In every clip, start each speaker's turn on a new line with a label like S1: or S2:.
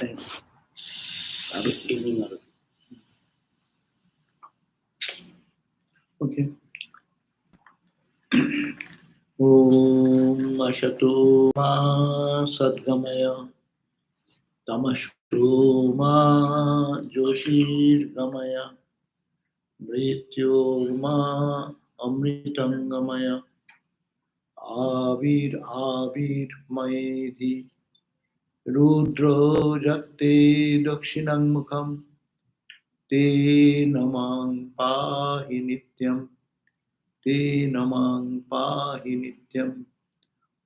S1: evening. Okay. Om Ashato Ma Sadgamaya Tamasho Ma Joshir Gamaya Mrityorma Amritangamaya Avir Avir Maedhi Rudro Jakte Dakshinang Mukham Te Namang Pahi Nityam Te Namang Pahi Nityam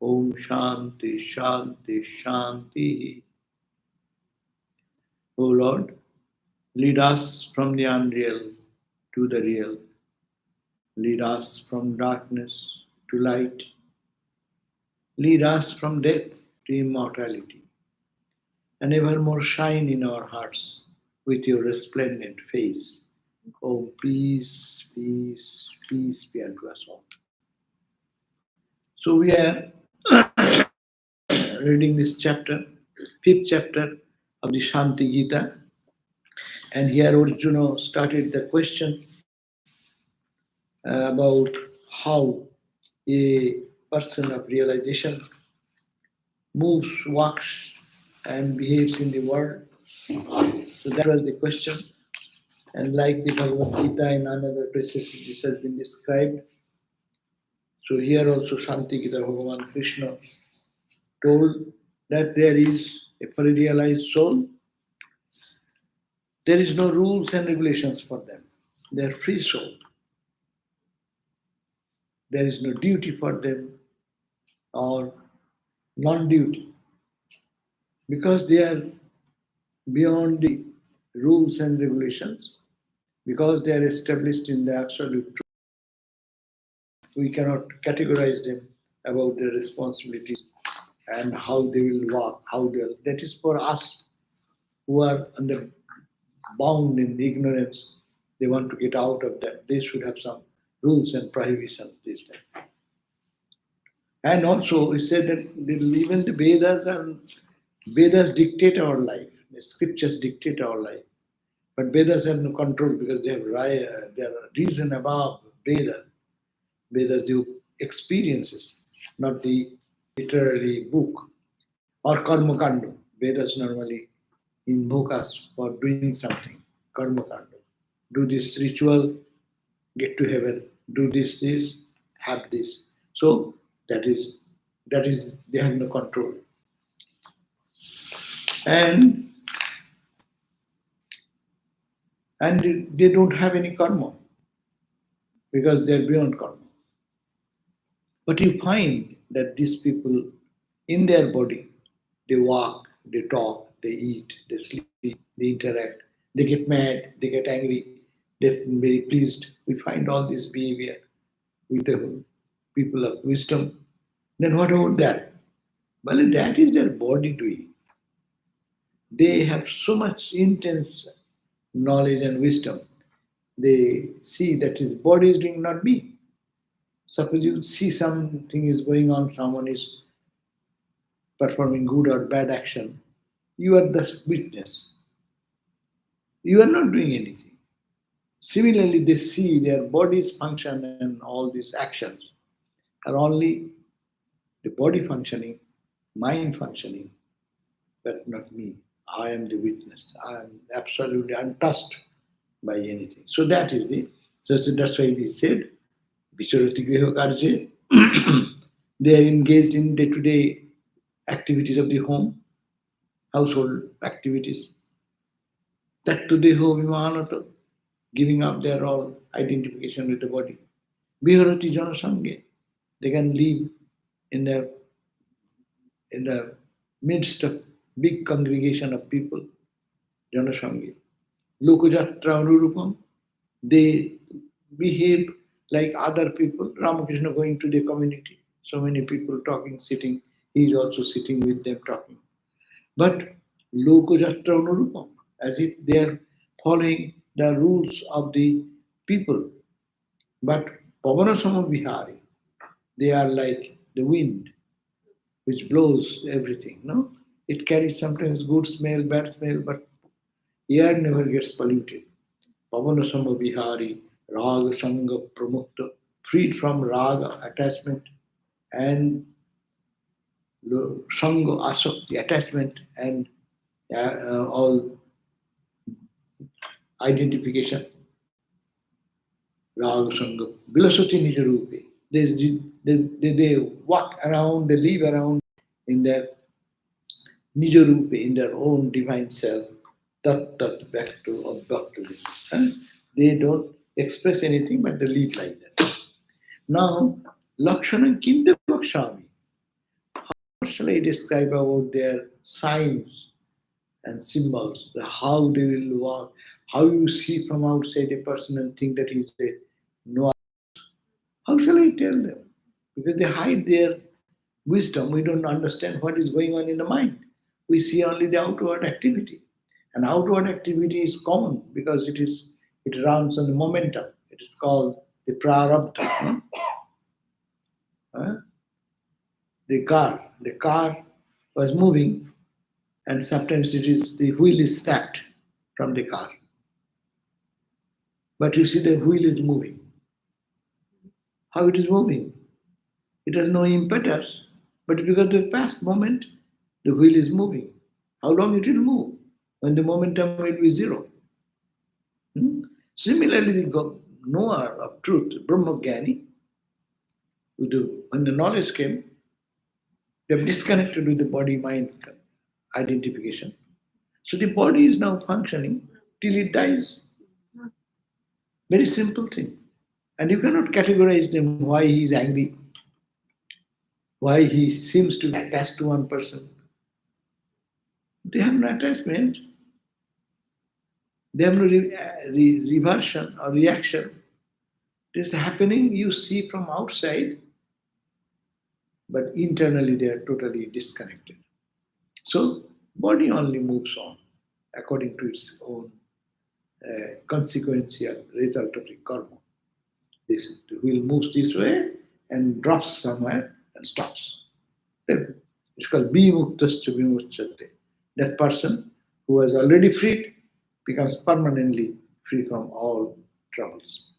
S1: Om Shanti Shanti Shanti. O Lord, lead us from the unreal to the real. Lead us from darkness to light. Lead us from death to immortality. And evermore shine in our hearts with your resplendent face. Oh, peace, peace, peace be unto us all. So we are reading this chapter, fifth chapter of the Shanti Gita. And here Arjuna started the question about how a person of realization moves, walks, and behaves in the world. So that was the question. And like the Bhagavad Gita in another places, this has been described. So here also Shanti Gita Bhagavan Krishna told that there is a fully realized soul. There is no rules and regulations for them. They are free soul. There is no duty for them or non-duty because they are beyond the rules and regulations, because they are established in the absolute truth. We cannot categorize them about their responsibilities and how they will walk, how they will. That is for us who are under bound in ignorance. They want to get out of that. They should have some rules and prohibitions this time. And also, he said that even the Vedas dictate our life. The scriptures dictate our life. But Vedas have no control because they have their reason above Vedas. Vedas do experiences, not the literary book. Or karma kando. Vedas normally invoke us for doing something. Karma kando. Do this ritual, get to heaven. Do this, have this. So that is they have no control. And they don't have any karma because they're beyond karma. But you find that these people in their body, they walk, they talk, they eat, they sleep, they interact, they get mad, they get angry, they're very pleased. We find all this behavior with the people of wisdom. Then what about that? Well, that is their body doing. They have so much intense knowledge and wisdom. They see that his body is doing, not me. Suppose you see something is going on, someone is performing good or bad action, you are the witness. You are not doing anything. Similarly, they see their body's function and all these actions are only the body functioning, mind functioning, but not me. I am the witness. I am absolutely untouched by anything. So that is the, so that's why we said, Vicharati Griha Karje, they are engaged in day-to-day activities of the home, household activities. That to the Vimanata, giving up their all identification with the body. Viharati Janasange, they can live in the midst of big congregation of people, Janasange. Lokajatra Anurupam, they behave like other people. Ramakrishna going to the community, so many people talking, sitting, he is also sitting with them talking. But Lokajatra Anurupam, as if they are following the rules of the people. But Pavanasama Vihari, they are like the wind which blows everything, no? It carries sometimes good smell, bad smell, but air never gets polluted. Pavana Samabhihari, Raga Sangha Pramukta, freed from raga attachment and Sangha Asakti attachment and all identification. Raga Sangha, Vilasati Nijarupe. They walk around, they live around in their Nijarupe, in their own divine self. Tat tat back to or back to this. They don't express anything, but they live like that. Now, Lakshanan Kinte Vakshami. What shall I describe about their signs and symbols? How they will walk, how you see from outside a person and think that he's a no. How shall I tell them? Because they hide their wisdom. We don't understand what is going on in the mind. We see only the outward activity. And outward activity is common because it runs on the momentum. It is called the prarabdha. Huh? The car was moving, and sometimes the wheel is snapped from the car. But you see the wheel is moving. How it is moving? It has no impetus, but because of the past moment, the wheel is moving. How long it will move? When the momentum will be zero. Hmm? Similarly, the knower of truth, Brahmagyani, when the knowledge came, they have disconnected with the body-mind identification. So the body is now functioning till it dies. Very simple thing. And you cannot categorize them why he is angry, why he seems to be attached to one person. They have no attachment, they have no reversion or reaction. It is happening, you see from outside, but internally they are totally disconnected. So, body only moves on according to its own consequential result of the karma. This the wheel moves this way and drops somewhere and stops. Then it's called bimuktascha vimuchyate. That person who has already freed becomes permanently free from all troubles.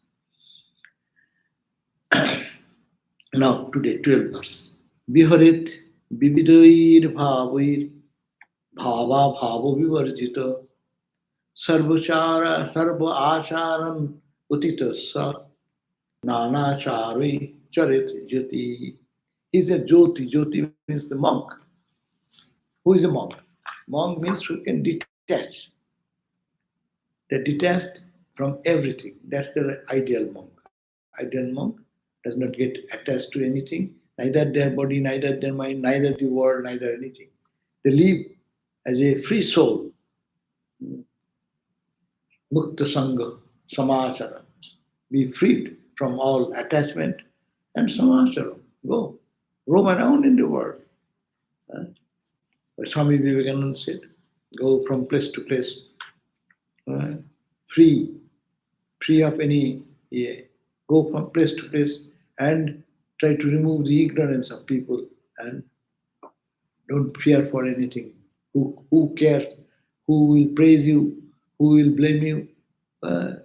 S1: Now, today, 12th verse. Viharit vividoir bhavair bhava bhava vivarjita sarvachara sarva acharan utita sa nana charvi charit jyoti. He's a jyoti. Jyoti means the monk. Who is a monk? Monk means who can detach. They're detached from everything. That's the ideal monk. Ideal monk does not get attached to anything, neither their body, neither their mind, neither the world, neither anything. They live as a free soul, mukta sangha, samachara. Be freed from all attachment and samachara. Go. Roam around in the world. Uh, Swami Vivekananda said, go from place to place, uh, free, free of any, yeah, go from place to place and try to remove the ignorance of people and don't fear for anything. Who cares? Who will praise you? Who will blame you? Uh,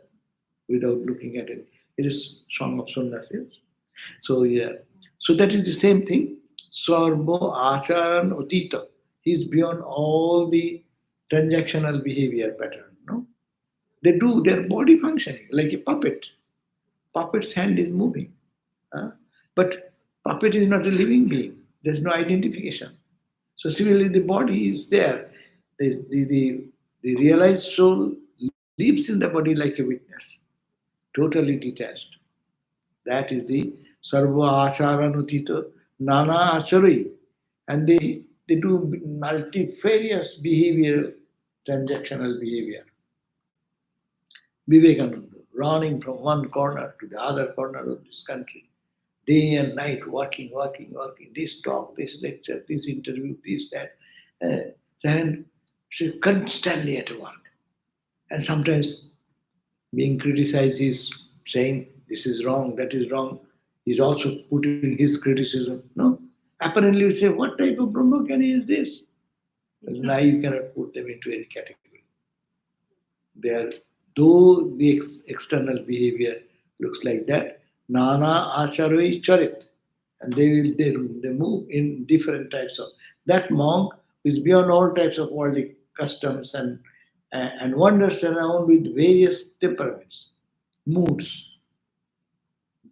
S1: Without looking at it. It is Song of Sannyasis. So yeah. So that is the same thing. Sarva Acharan Utita. He is beyond all the transactional behavior pattern. No? They do their body functioning like a puppet. Puppet's hand is moving. Huh? But puppet is not a living being. There's no identification. So similarly, the body is there. The realized soul lives in the body like a witness, totally detached. That is the sarva acharanutita nana achari. And they do multifarious behavior, transactional behavior. Vivekananda, running from one corner to the other corner of this country, day and night, working, this talk, this lecture, this interview, this, that. And she's constantly at work. And sometimes being criticized, he's saying this is wrong, that is wrong. He's also putting his criticism. No? Apparently, you say, what type of Brahmajnani is this? Because now you cannot put them into any category. They are, though the external behavior looks like that, nana acharoi charit, and they move in different types of. That monk is beyond all types of worldly customs and wanders around with various temperaments, moods,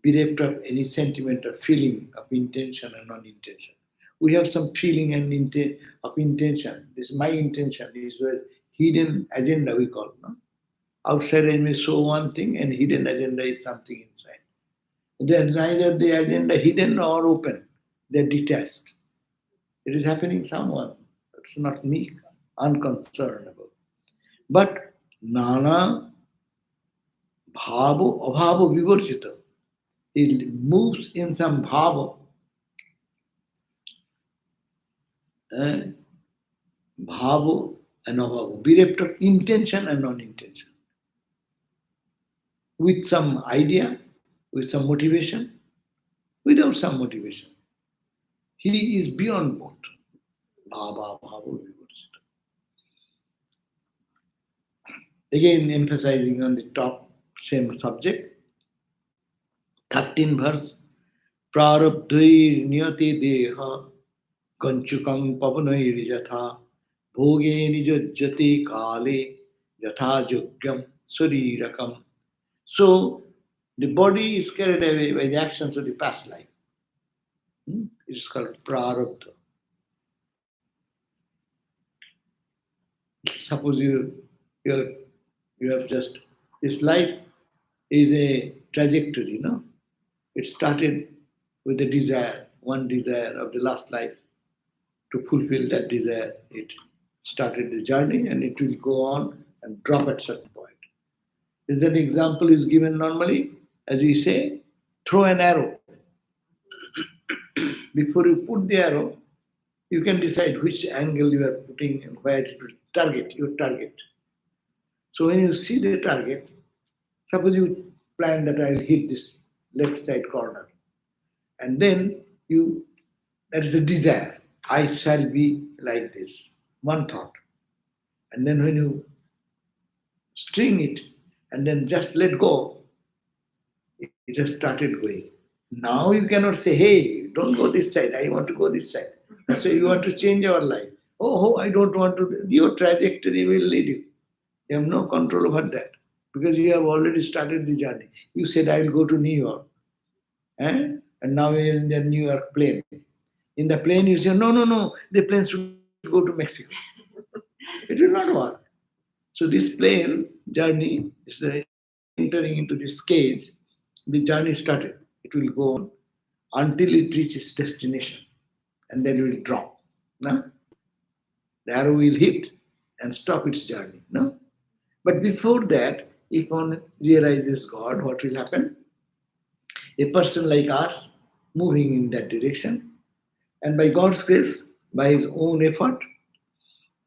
S1: bereft of any sentiment or feeling of intention and non-intention. We have some feeling and of intention. This my intention is a hidden agenda we call. No? Outside I may show one thing and hidden agenda is something inside. They are neither the agenda hidden or open. They are detached. It is happening someone. It's not me, unconcerned about. But nana bhavo abhavo vivarjita. It moves in some bhava, eh, bhavo and abhavo, bereft of intention and non-intention, with some idea, with some motivation, without some motivation. He is beyond both. Bhava, bhavo, vivarjita. Again, emphasizing on the top, same subject, 13 verse, prarabdhai niyati deha कंचुकं पवनैर्यथा भोगे निजज्जति काले यथा योग्यम शरीरकम. So the body is carried away by the actions of the past life. It is called prarabdha. Suppose you have just this life is a trajectory, no? It started with a desire, one desire of the last life. To fulfill that desire, it started the journey and it will go on and drop at certain point. Is that example is given normally? As we say, throw an arrow. Before you put the arrow, you can decide which angle you are putting and where it will target, your target. So when you see the target, suppose you plan that I will hit this left side corner. And then that is a desire. I shall be like this. One thought. And then when you string it and then just let go, it has started going. Now you cannot say, hey, don't go this side. I want to go this side. So you want to change your life. Oh, I don't want to. Your trajectory will lead you. You have no control over that because you have already started the journey. You said, I will go to New York. And now you're in the New York plane. In the plane, you say, no, the plane should go to Mexico. It will not work. So this plane journey is entering into this cage. The journey started. It will go on until it reaches destination. And then it will drop. No? The arrow will hit and stop its journey. No? But before that, if one realizes God, what will happen? A person like us moving in that direction, and by God's grace, by his own effort,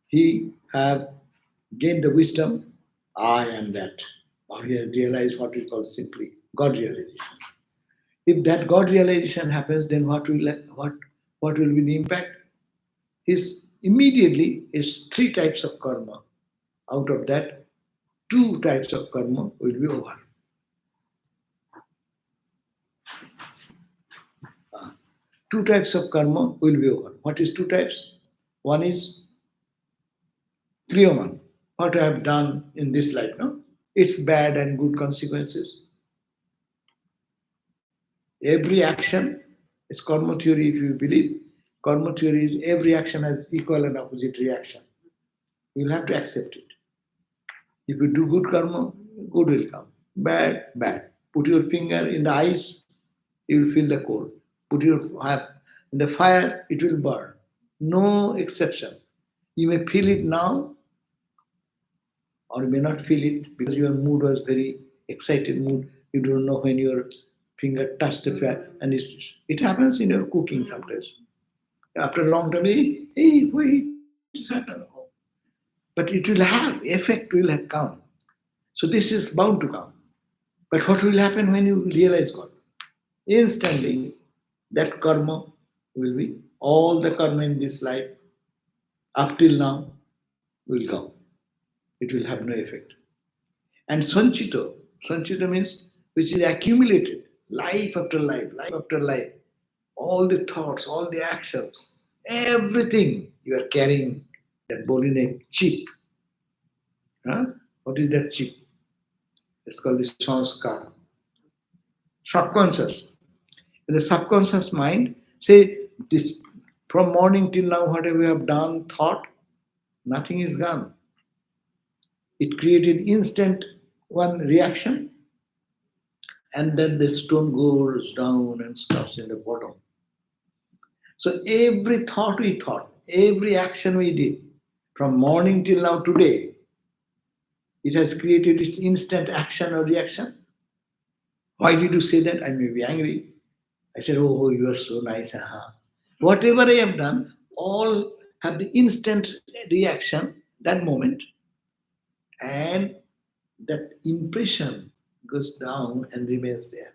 S1: he have gained the wisdom, I am that. Or he has realized what we call simply God realization. If that God realization happens, then what will be the impact? His immediately is 3 types of karma. Out of that, 2 types of karma will be over. 2 types of karma will be over. What is 2 types? One is kriyaman, what I have done in this life. No? Its bad and good consequences. Every action is karma theory, if you believe. Karma theory is every action has equal and opposite reaction. You will have to accept it. If you do good karma, good will come. Bad, bad. Put your finger in the ice, you will feel the cold. Put your hand in the fire, it will burn. No exception. You may feel it now, or you may not feel it because your mood was very excited mood. You don't know when your finger touched the fire, and it happens in your cooking sometimes. After a long time, hey, wait, but it will have effect will have come. So this is bound to come. But what will happen when you realize God? Instantly, that karma will be all the karma in this life Up till now will go. It will have no effect. And sanchito means which is accumulated, life after life. All the thoughts, all the actions, everything you are carrying that body name chip. Huh? What is that chip? It's called the sanskar, subconscious. In the subconscious mind, say this, from morning till now, whatever we have done, thought, nothing is gone. It created instant one reaction, and then the stone goes down and stops in the bottom. So every thought we thought, every action we did, from morning till now today, it has created its instant action or reaction. Why did you say that? I may be angry. I said, oh, you are so nice. Whatever I have done, all have the instant reaction, that moment, and that impression goes down and remains there.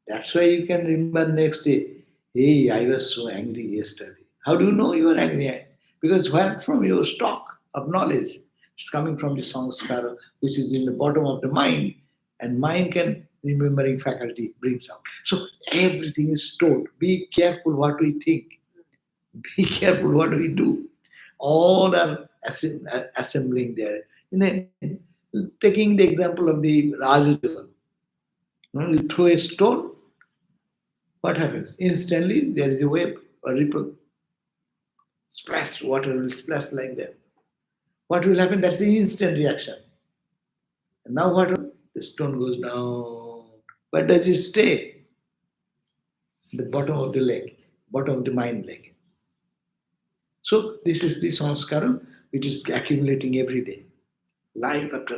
S1: That's why you can remember next day, hey, I was so angry yesterday. How do you know you are angry? Because where from your stock of knowledge? It's coming from the sanskara, which is in the bottom of the mind, and mind can remembering faculty brings out. So everything is stored. Be careful what we think. Be careful what we do. All are assembling there. Taking the example of the Rajajal, you throw a stone, what happens? Instantly there is a wave, a ripple, splash, water will splash like that. What will happen? That's the instant reaction. And now what? The stone goes down. Where does it stay? The bottom of the lake, bottom of the mind lake. So this is the sanskara which is accumulating every day. Life after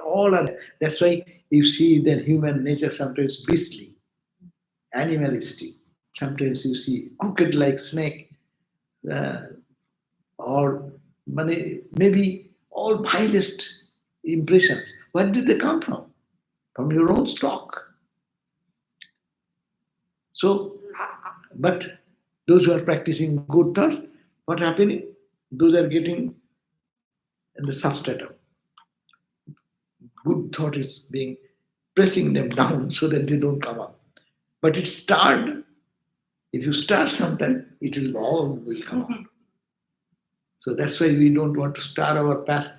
S1: all are there. That's why you see that human nature sometimes beastly, animalistic. Sometimes you see crooked like snake, uh, or maybe all vilest impressions. Where did they come from? From your own stock. So, but those who are practicing good thoughts, what happening? Those are getting in the substratum. Good thought is being pressing them down so that they don't come up. But it's starred. If you start sometime, it will all will come out. So that's why we don't want to star our past.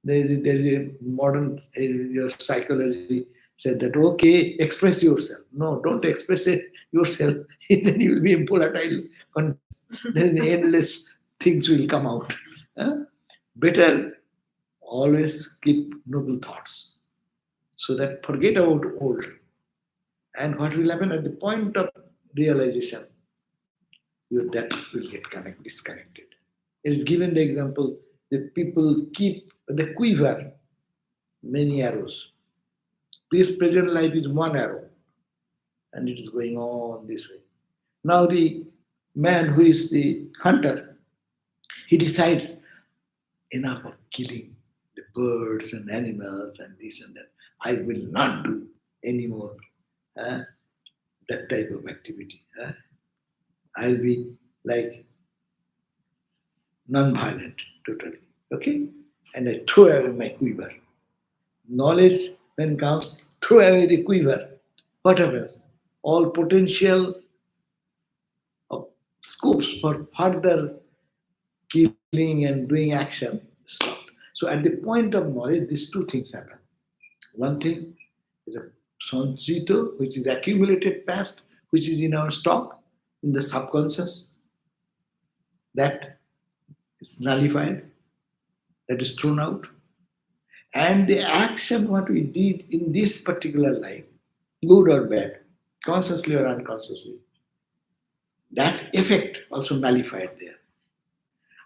S1: There is a modern your psychology said that okay, express yourself. No, don't express it yourself. Then you will be volatile condition. Then endless things will come out. Huh? Better always keep noble thoughts, so that forget about old. And what will happen at the point of realization, your depth will get disconnected. It is given the example that people keep the quiver many arrows. This present life is one arrow, and it is going on this way. Now the man who is the hunter, he decides enough of killing the birds and animals and this and that. I will not do anymore that type of activity. I'll be like non-violent totally. Okay? And I throw away my quiver. Knowledge when comes, throw away the quiver. What happens? All potential of scopes for further killing and doing action stopped. So at the point of knowledge, these two things happen. One thing is a sanchito, which is accumulated past, which is in our stock, in the subconscious, that is nullified, that is thrown out. And the action what we did in this particular life, good or bad, consciously or unconsciously, that effect also nullified there.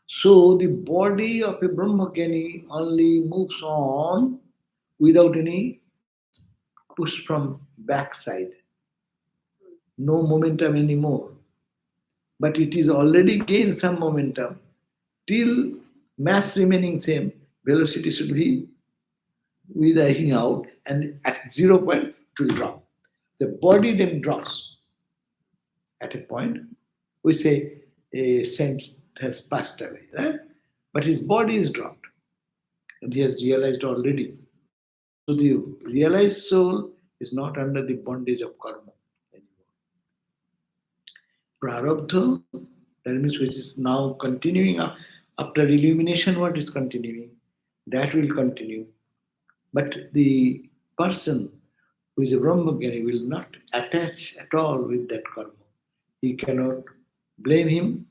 S1: So the body of a Brahmajnani only moves on without any push from backside, no momentum anymore. But it is already gained some momentum. Till mass remaining same, velocity should be withering out, and at 0 point it will drop. The body then drops at a point. We say a saint has passed away. Right? but his body is dropped, and he has realized already. So the realized soul is not under the bondage of karma anymore. Prarabdha, that means which is now continuing after illumination, what is continuing? That will continue. But the person who is a Brahmajnani will not attach at all with that karma. He cannot blame him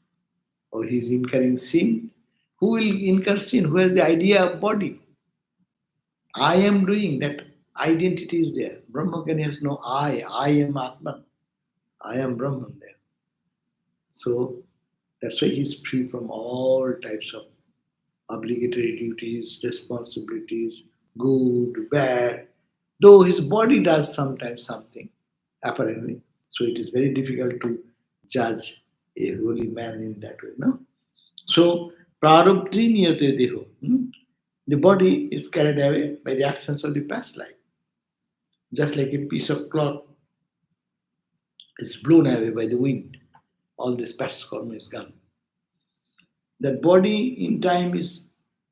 S1: or he is incurring sin. Who will incur sin? Who has the idea of body? I am doing that. Identity is there. Brahmajnani has no I. I am Atman. I am Brahman there. So that's why he's free from all types of obligatory duties, responsibilities, good, bad, though his body does sometimes something, apparently. So it is very difficult to judge a holy man in that way. No? So, prarabdhi niyate deho. The body is carried away by the actions of the past life. Just like a piece of cloth is blown away by the wind, all this past karma is gone. That body in time is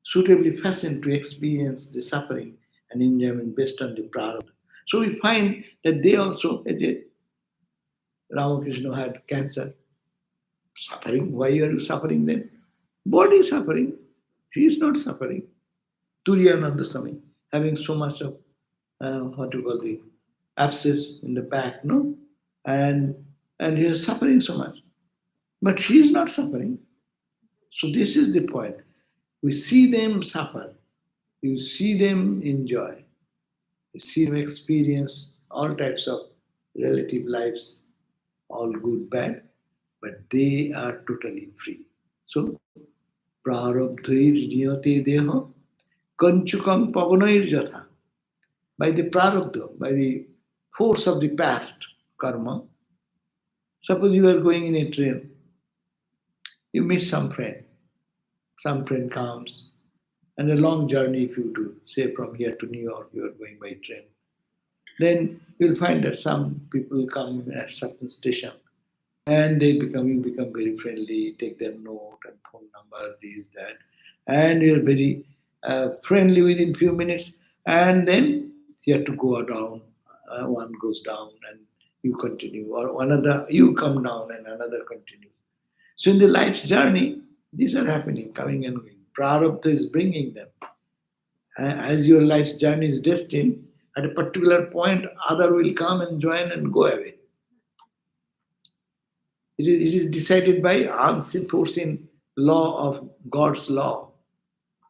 S1: suitably fashioned to experience the suffering and enjoyment based on the prarabdha. So we find that they also, as Ramakrishna had cancer, suffering. Why are you suffering then? Body is suffering. He is not suffering. Turiyananda Swami, having so much of what you call the abscess in the back, no? And and he is suffering so much. But she is not suffering. So this is the point. We see them suffer. You see them enjoy. You see them experience all types of relative lives, all good, bad, but they are totally free. So, prarabdhair niyate deha kanchukam pavanair jatha. By the prarabdha, by the force of the past karma, suppose you are going in a train, you meet some friend comes, and a long journey if you do, say from here to New York, you are going by train. Then you'll find that some people come at certain station and you become very friendly, take their note and phone number, this, that, and you're very friendly within few minutes, and then you have to go down. One goes down and you continue, or another you come down and another continues. So in the life's journey, these are happening, coming and going. Prarabdha is bringing them. As your life's journey is destined, at a particular point, other will come and join and go away. It is decided by unseen foreseen law of God's law.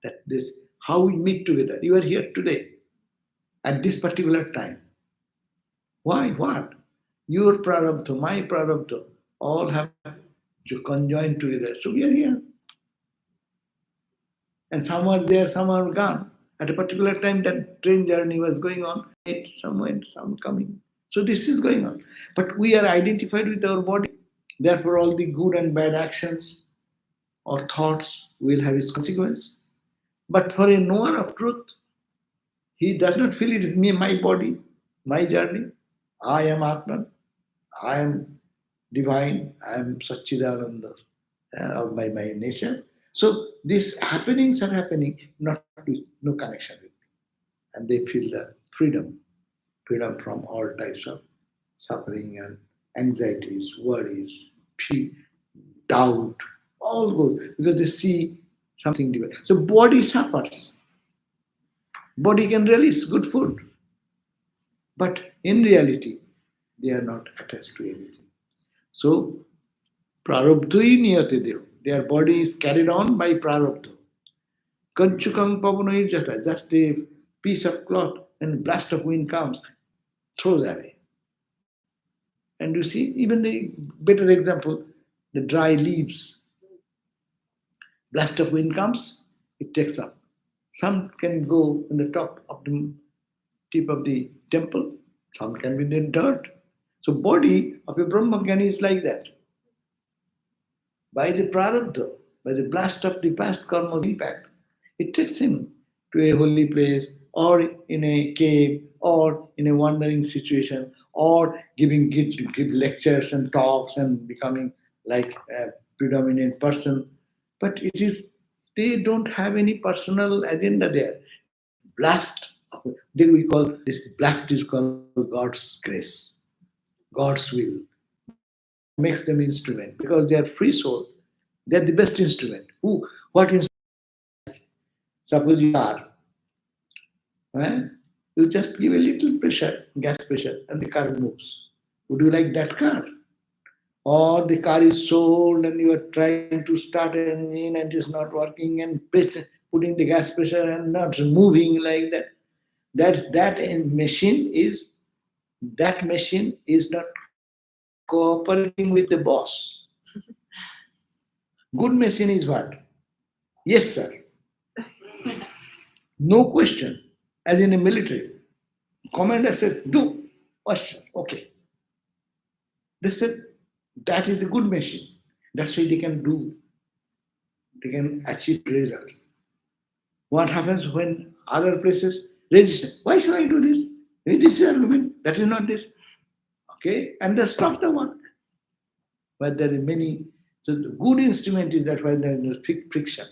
S1: That this how we meet together. You are here today at this particular time. Why? What? Your prarabdha, my prarabdha, all have to conjoin together. So we are here. And some are there, some are gone. At a particular time, that train journey was going on. Some went, some coming. So this is going on. But we are identified with our body. Therefore, all the good and bad actions or thoughts will have its consequence. But for a knower of truth, he does not feel it is me, my body, my journey. I am Atman. I am divine. I am Satchidananda of my nature. So these happenings are happening not with no connection with me. And they feel the freedom from all types of suffering and anxieties, worries, doubt, all good because they see something different. So body suffers. Body can release good food, but in reality, they are not attached to anything. So prarabdhui niyate dev. Their body is carried on by prarabdha. Kanchukam pavanoir jata. Just a piece of cloth and blast of wind comes, throws away. And you see, even the better example, the dry leaves, blast of wind comes, it takes up. Some can go in the top of the tip of the temple, some can be in the dirt. So body of a Brahmajnani is like that. By the prarabdha, by the blast of the past karma's impact, it takes him to a holy place or in a cave or in a wandering situation or give lectures and talks and becoming like a predominant person. But it is They don't have any personal agenda there. Blast, then we call this blast is called God's grace, God's will. That makes them instrument because they are free soul. They are the best instrument. Who? What instrument? Suppose you are, eh? You just give a little pressure, gas pressure, and the car moves. Would you like that car? Or the car is sold and you are trying to start an engine and it is not working and putting the gas pressure and not moving like that. That machine is not cooperating with the boss. Good machine is what? Yes, sir. No question. As in a military, commander says, do. Question. Okay. They said that is a good machine. That's why they can do. They can achieve results. What happens when other places resist? Why should I do this? This is argument. That is not this. Okay, and they stop the work. But there are many. So the good instrument is that why there is no friction.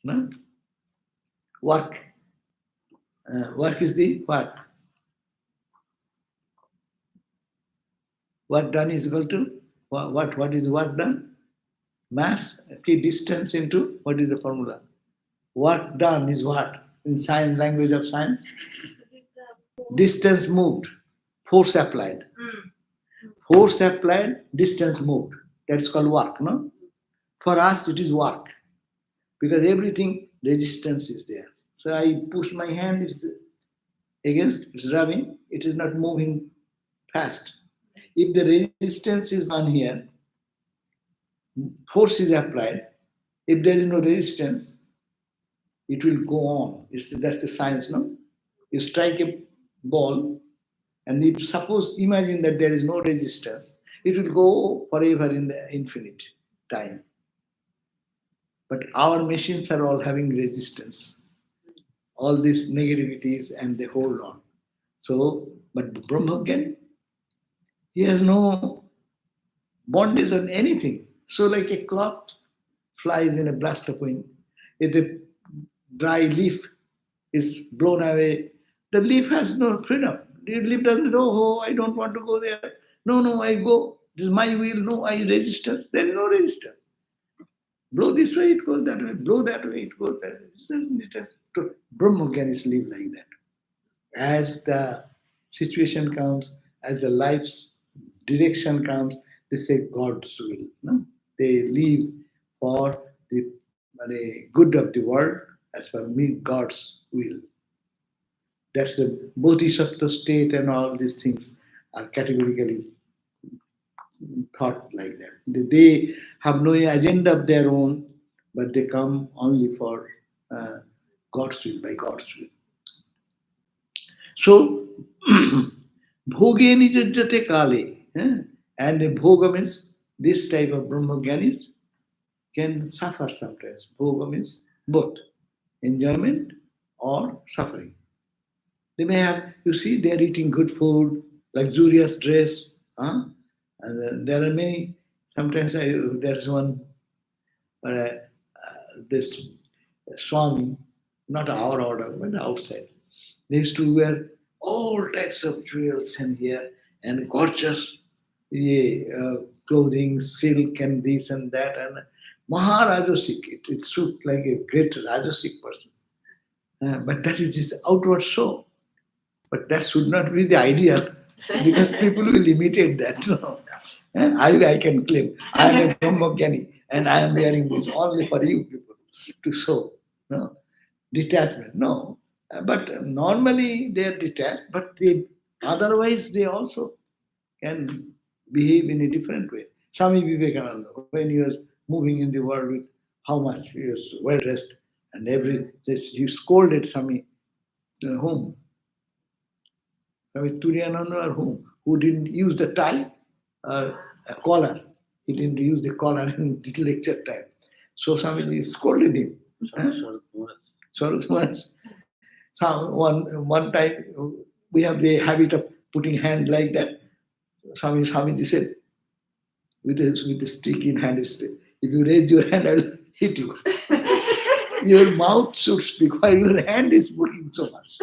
S1: No? Work. Work is the what? Work done is equal to what is work done? Mass distance into what is the formula? Work done is what? In science, language of science? Distance moved, force applied. Force applied, distance moved. That's called work, no? For us, it is work because everything resistance is there. So I push my hand, it's against, it's rubbing, it is not moving fast. If the resistance is on here, force is applied. If there is no resistance, it will go on. That's the science, no? You strike a ball, and if suppose imagine that there is no resistance, it will go forever in the infinite time. But our machines are all having resistance, all these negativities, and they hold on. So, but Brahmagyan, he has no bondage on anything. So, like a cloth flies in a blast of wind, if the dry leaf is blown away, the leaf has no freedom. The leaf doesn't know, oh, I don't want to go there. No, no, I go. This is my will. No, I resistance. There is no resistance. Blow this way, it goes that way. Blow that way, it goes that way. It has to, Brahmagyanis live like that. As the situation comes, as the life's direction comes, they say God's will. No? They live for the good of the world, as for me, God's will. That's the bodhisattva state, and all these things are categorically thought like that. They have no agenda of their own, but they come only for God's will, by God's will. So, bhoge nijajjate kale. And the bhoga means this type of Brahmagyanis can suffer sometimes. Bhoga means both enjoyment or suffering. They may have, you see, they are eating good food, luxurious dress. And there are many. Sometimes there is one, this Swami, not our order, but outside. They used to wear all types of jewels and here and gorgeous clothing, silk and this and that, and Maharajasik. It looked like a great Rajasic person. But that is his outward show. But that should not be the ideal because people will imitate that. No? I can claim I am a Brahmagyani and I am wearing this only for you people to show. No? Detachment. No. But normally they are detached, but otherwise they also can behave in a different way. Swami Vivekananda, when he was moving in the world with how much he was well dressed and he scolded Swami whom? Swami Turiyananda or who didn't use the tie or a collar. He didn't use the collar in the lecture time. So Swamiji scolded him. Saraswat. So one time we have the habit of putting hand like that. Swamiji said, with the stick in hand, if you raise your hand, I'll hit you. Your mouth should speak while your hand is working so much.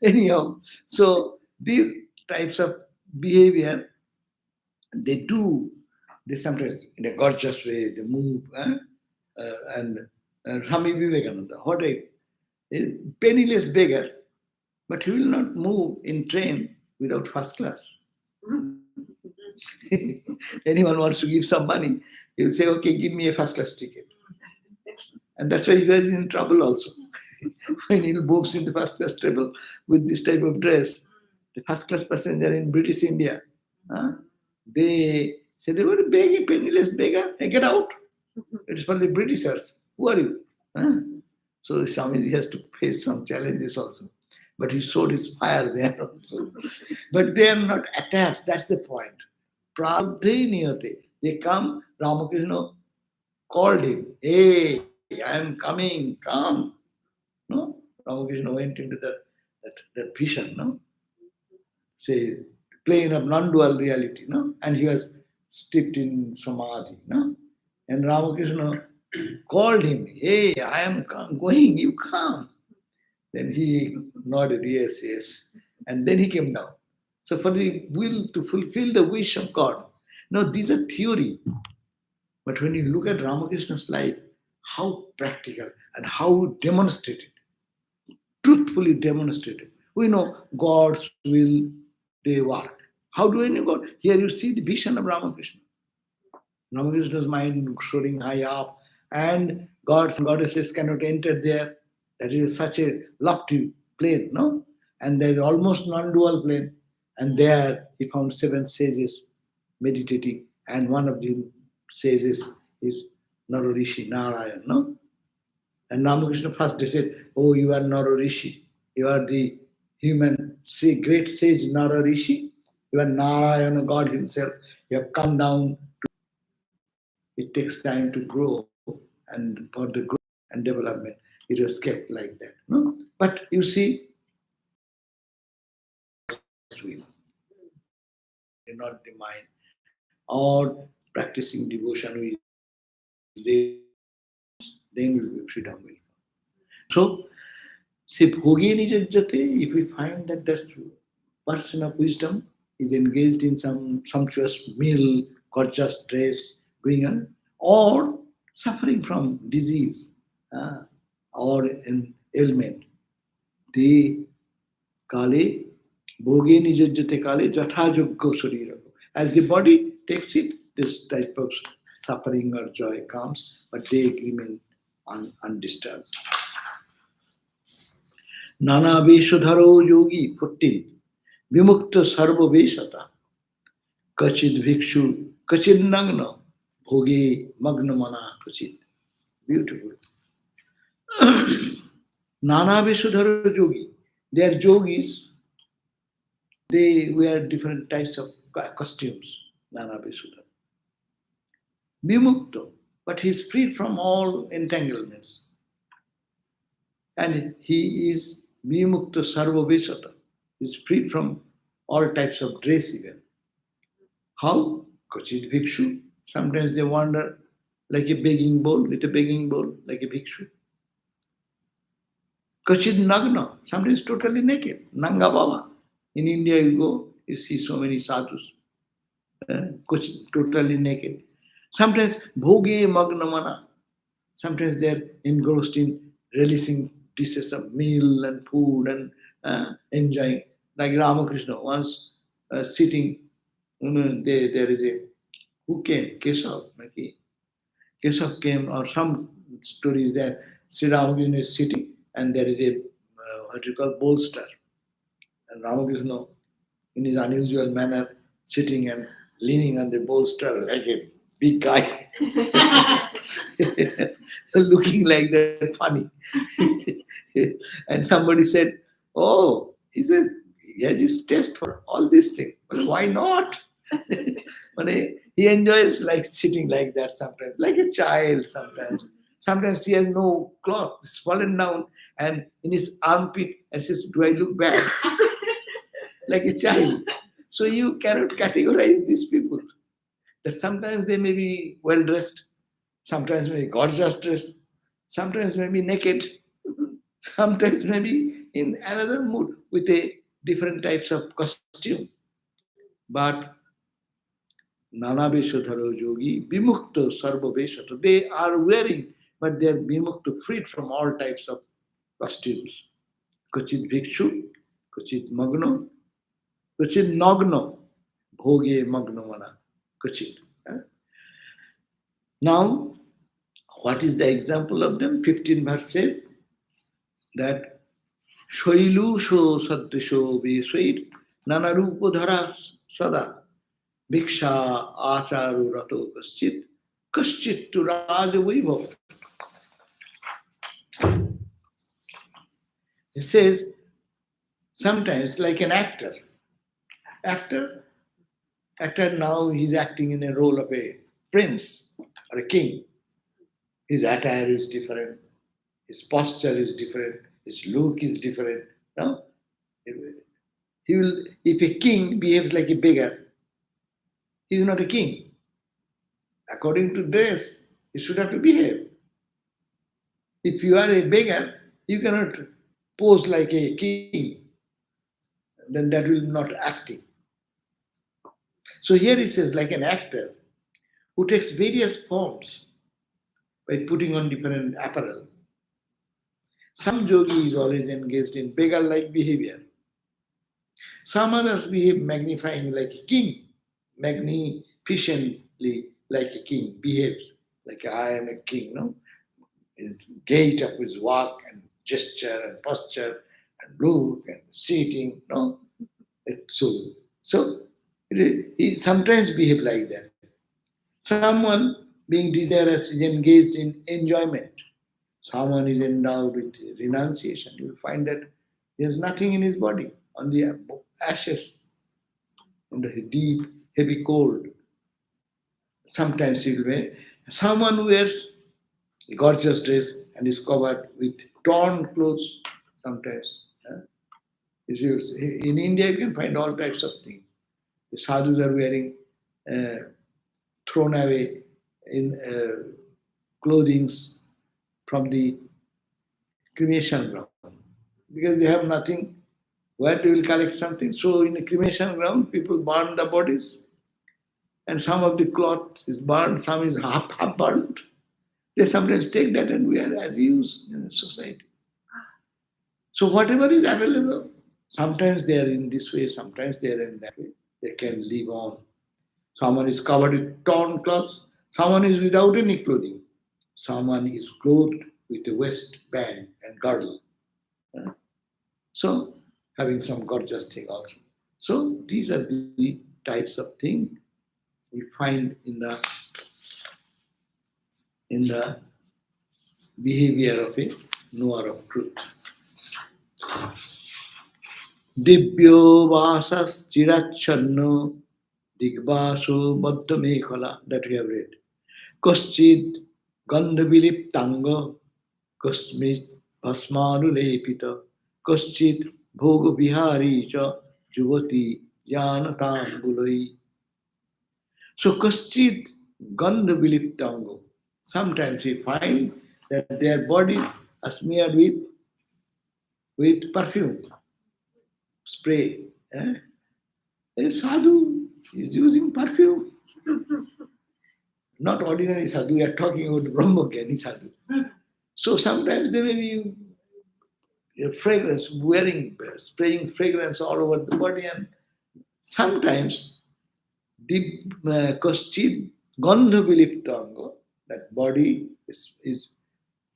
S1: Anyhow, so these types of behavior they do, they sometimes in a gorgeous way, they move. And Swami Vivekananda, what a penniless beggar, but he will not move in train without first class. Anyone wants to give some money, he'll say, okay, give me a first class ticket. And that's why he was in trouble also. When he moves in the first class travel with this type of dress, the first class passenger in British India, huh, they said, they were a beggar, penniless beggar, hey, get out. It's for the Britishers. Who are you? Huh? So Swamiji has to face some challenges also. But he showed his fire there also. But they are not attached, that's the point. Prabdhe niyate. They come, Ramakrishna called him, hey, I am coming, come. No? Ramakrishna went into that vision, no? Say, plane of non-dual reality, no? And he was steeped in samadhi, no? And Ramakrishna called him, hey, I am going, you come. Then he nodded, yes, yes. And then he came down. So for the will to fulfill the wish of God. Now, these are theory. But when you look at Ramakrishna's life, how practical and how demonstrated, truthfully demonstrated. We know God's will, they work. How do we know God? Here you see the vision of Ramakrishna. Ramakrishna's mind soaring high up, and gods and goddesses cannot enter there. That is such a lofty plane, no? And there is almost non-dual plane. And there he found seven sages meditating, and one of the sages is Nararishi, Narayan, no? And Ramakrishna first they said, oh, you are Nararishi. You are the human, say, great sage Nararishi. You are Narayana, God himself. You have come down. It takes time to grow, and for the growth and development, it was kept like that. No? But you see, will, not the mind, or practicing devotion with then will be freedom will come. So, see, Bhogini Jajjate, if we find that that person of wisdom is engaged in some sumptuous meal, gorgeous dress, going on, or suffering from disease or an ailment, they kale, bhogeni jajjate kale, jathajoggo sarira. As the body takes it, this type of suffering or joy comes, but they remain undisturbed. Nana Veshadharo Yogi 14. Vimukta Sarva Veshata. Kachid Bhikshu Kachid Nagna Bhoge Magnamana Kachid. Beautiful. Nana Veshadharo Yogi. They are yogis. They wear different types of costumes. Nana Veshadhara. Vimukta. But he is freed from all entanglements. And he is Vimukta Sarva Veshata. He is freed from all types of dress even. How? Kachid Bhikshu. Sometimes they wander like a begging bowl, with a begging bowl, like a bhikshu. Kachid Nagna. Sometimes totally naked. Nanga Baba. In India you go, you see so many sadhus. Totally naked. Sometimes Bhoge Magnamana. Sometimes they are engrossed in relishing dishes of meal and food and enjoying. Like Ramakrishna once sitting, there is a, who came? Keshav. Keshav came, or some stories there. Sri Ramakrishna is sitting and there is a, what you call, bolster. And Ramakrishna, in his unusual manner, sitting and leaning on the bolster like a big guy, looking like that funny. And somebody said, oh, he has his taste for all these things. But why not? But he enjoys like sitting like that sometimes, like a child sometimes. Sometimes he has no cloth, it's fallen down, and in his armpit, and says, do I look bad? Like a child. So you cannot categorize these people. That sometimes they may be well dressed, sometimes may be gorgeous dressed, sometimes maybe naked, sometimes maybe in another mood with a different types of costume. But Nana Veshodharo Yogi, Vimukta Sarva Veshoto, they are wearing, but they are Vimukta, freed from all types of costumes. Kachit Bhikshu, Kachit Magno, Kachit Nagno, Bhoge Magno Mana, Kachit. Now, what is the example of them? 15 verse says that Shailusho Saddisho Vesvair, Nanarupo Dhara Sada, Bhiksha Acharu Rato Kaschit, Kaschit to Raja Vaibhav. He says, sometimes like an actor. Actor, actor now he's acting in a role of a prince or a king. His attire is different, his posture is different, his look is different. No? He will, if a king behaves like a beggar, he is not a king. According to dress, he should have to behave. If you are a beggar, you cannot pose like a king. Then that will not acting. So here he says, like an actor who takes various forms by putting on different apparel. Some yogi is always engaged in beggar-like behavior. Some others behave magnifying like a king, magnificently like a king, behaves like I am a king, no? His gait of his walk and gesture and posture and look and seating, no? He sometimes behave like that. Someone being desirous is engaged in enjoyment. Someone is endowed with renunciation. You will find that there is nothing in his body, only ashes in the deep, heavy cold. Sometimes he will wear. Someone wears a gorgeous dress and is covered with torn clothes sometimes. In India, you can find all types of things. The sadhus are wearing thrown away in clothings from the cremation ground because they have nothing where they will collect something. So in the cremation ground, people burn the bodies, and some of the cloth is burned, some is half burnt. They sometimes take that and wear as use in the society. So whatever is available, sometimes they are in this way, sometimes they are in that way. They can live on. Someone is covered with torn clothes, someone is without any clothing, someone is clothed with a waistband and girdle. So having some gorgeous thing also. So these are the types of things we find in the behavior of a knower of truth. Divyo vasas chirachanno digvaso baddha mekhala, that we have read. Kaschid gandhaviliptanga kasmit bhasmanulepita kaschid bhoga vihari cha juvati yanatambulai. So kaschid gandhaviliptanga. Sometimes we find that their bodies are smeared with perfume, spray. A sadhu is using perfume. Not ordinary sadhu, we are talking about Brahmagyani sadhu. So sometimes they may be fragrance, spraying fragrance all over the body, and sometimes the kaschid gandha viliptanga, that body is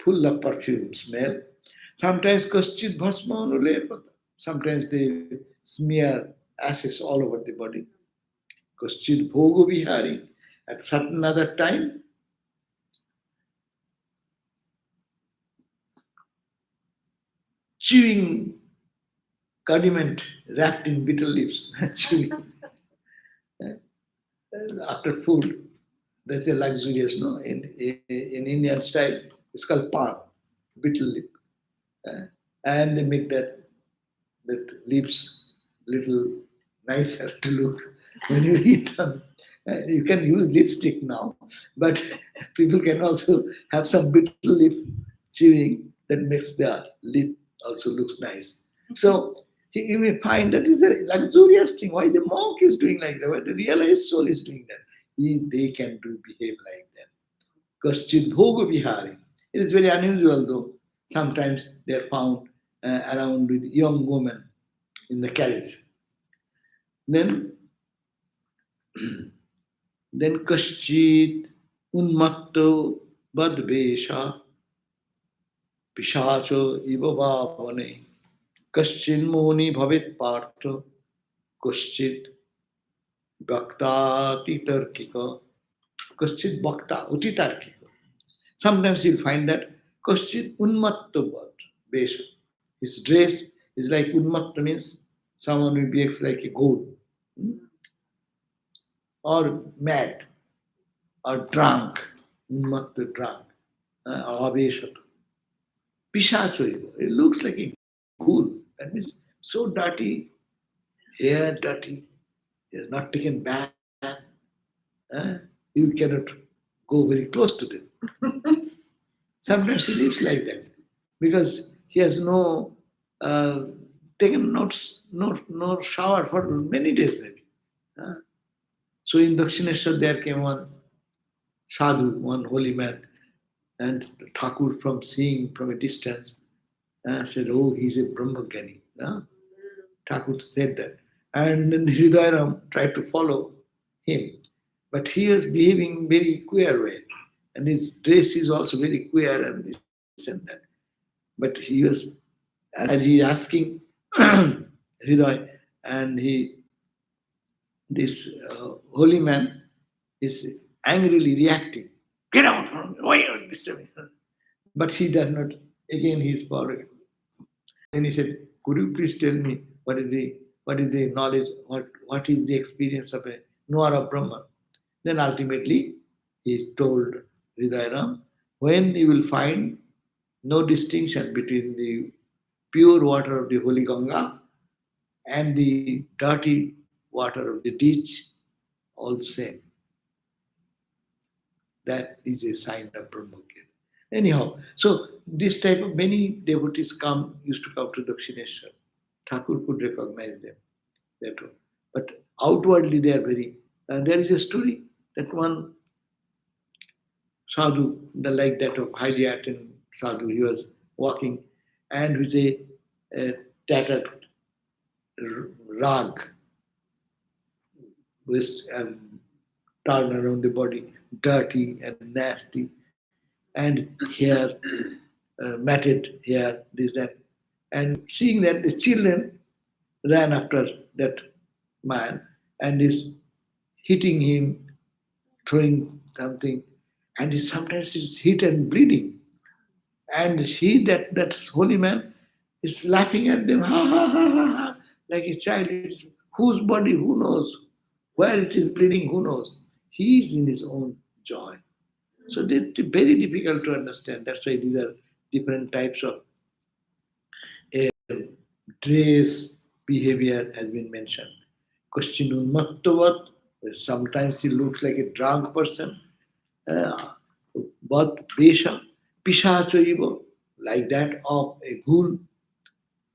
S1: full of perfume smell. Sometimes kaschid bhasma anulepata, sometimes they smear ashes all over the body. Kaschid bhoga vihari, at certain other time, chewing condiment wrapped in bitter leaves, chewing. After food, that's a luxurious, no? In Indian style, it's called pan, bitter leaf. And they make that leaves little nicer to look when you eat them. You can use lipstick now, but people can also have some bitter leaf chewing, that makes the lip also looks nice. So you may find that is a luxurious thing. Why the monk is doing like that? Why the realized soul is doing that? They can do behave like that. Kaschit bhoga vihari. It is very unusual though. Sometimes they are found around with young women in the carriage. Then, then kaschit unmatto badvesha pishacho ibavavane kaschin moni bhavit partha kaschit bhaktati tarkika kaschit bhakta utitarkika. Sometimes you'll find that kaschit unmatto vesha. His dress is like unmatta means someone who behaves like a goat, hmm, or mad or drunk, unmatta drunk, aveshata. Pishachoiva. It looks like a ghoul. That means so dirty, hair dirty, he has not taken bath. You cannot go very close to them. Sometimes he lives like that because he has uh, taken no shower for many days maybe. Uh, so in Dakshineshwar there came one sadhu, one holy man, and Thakur from seeing from a distance said, "Oh, he's a Brahmagani." Thakur said that. And then Hridayaram tried to follow him. But he was behaving very queer way. And his dress is also very queer and this and that. But he was, as he is asking Hriday, and this holy man is angrily reacting. Get out from me. Why are you disturbing? But he does not, again he is forward. Then he said, "Could you please tell me what is the knowledge, what is the experience of a knower of Brahman?" Then ultimately he told Hridayaram, when you will find no distinction between the pure water of the holy Ganga and the dirty water of the ditch, all same. That is a sign of Brahmagyan. Anyhow, so this type of many devotees used to come to Dakshineshwar. Thakur could recognize them that way. But outwardly they are very. There is a story that one sadhu, like that of highly attained sadhu, he was walking and with a tattered rag with torn around the body, dirty and nasty, and hair matted hair, this, that. And seeing that, the children ran after that man and is hitting him, throwing something, and he sometimes is hit and bleeding. And that holy man is laughing at them, ha ha ha ha ha, like a child. It's whose body, who knows? Where it is bleeding, who knows? He is in his own joy. So they're very difficult to understand. That's why these are different types of dress, behavior has been mentioned. Questionun mattavat, sometimes he looks like a drunk person. Uh, but Besha, Pishachoiva, like that of a ghoul,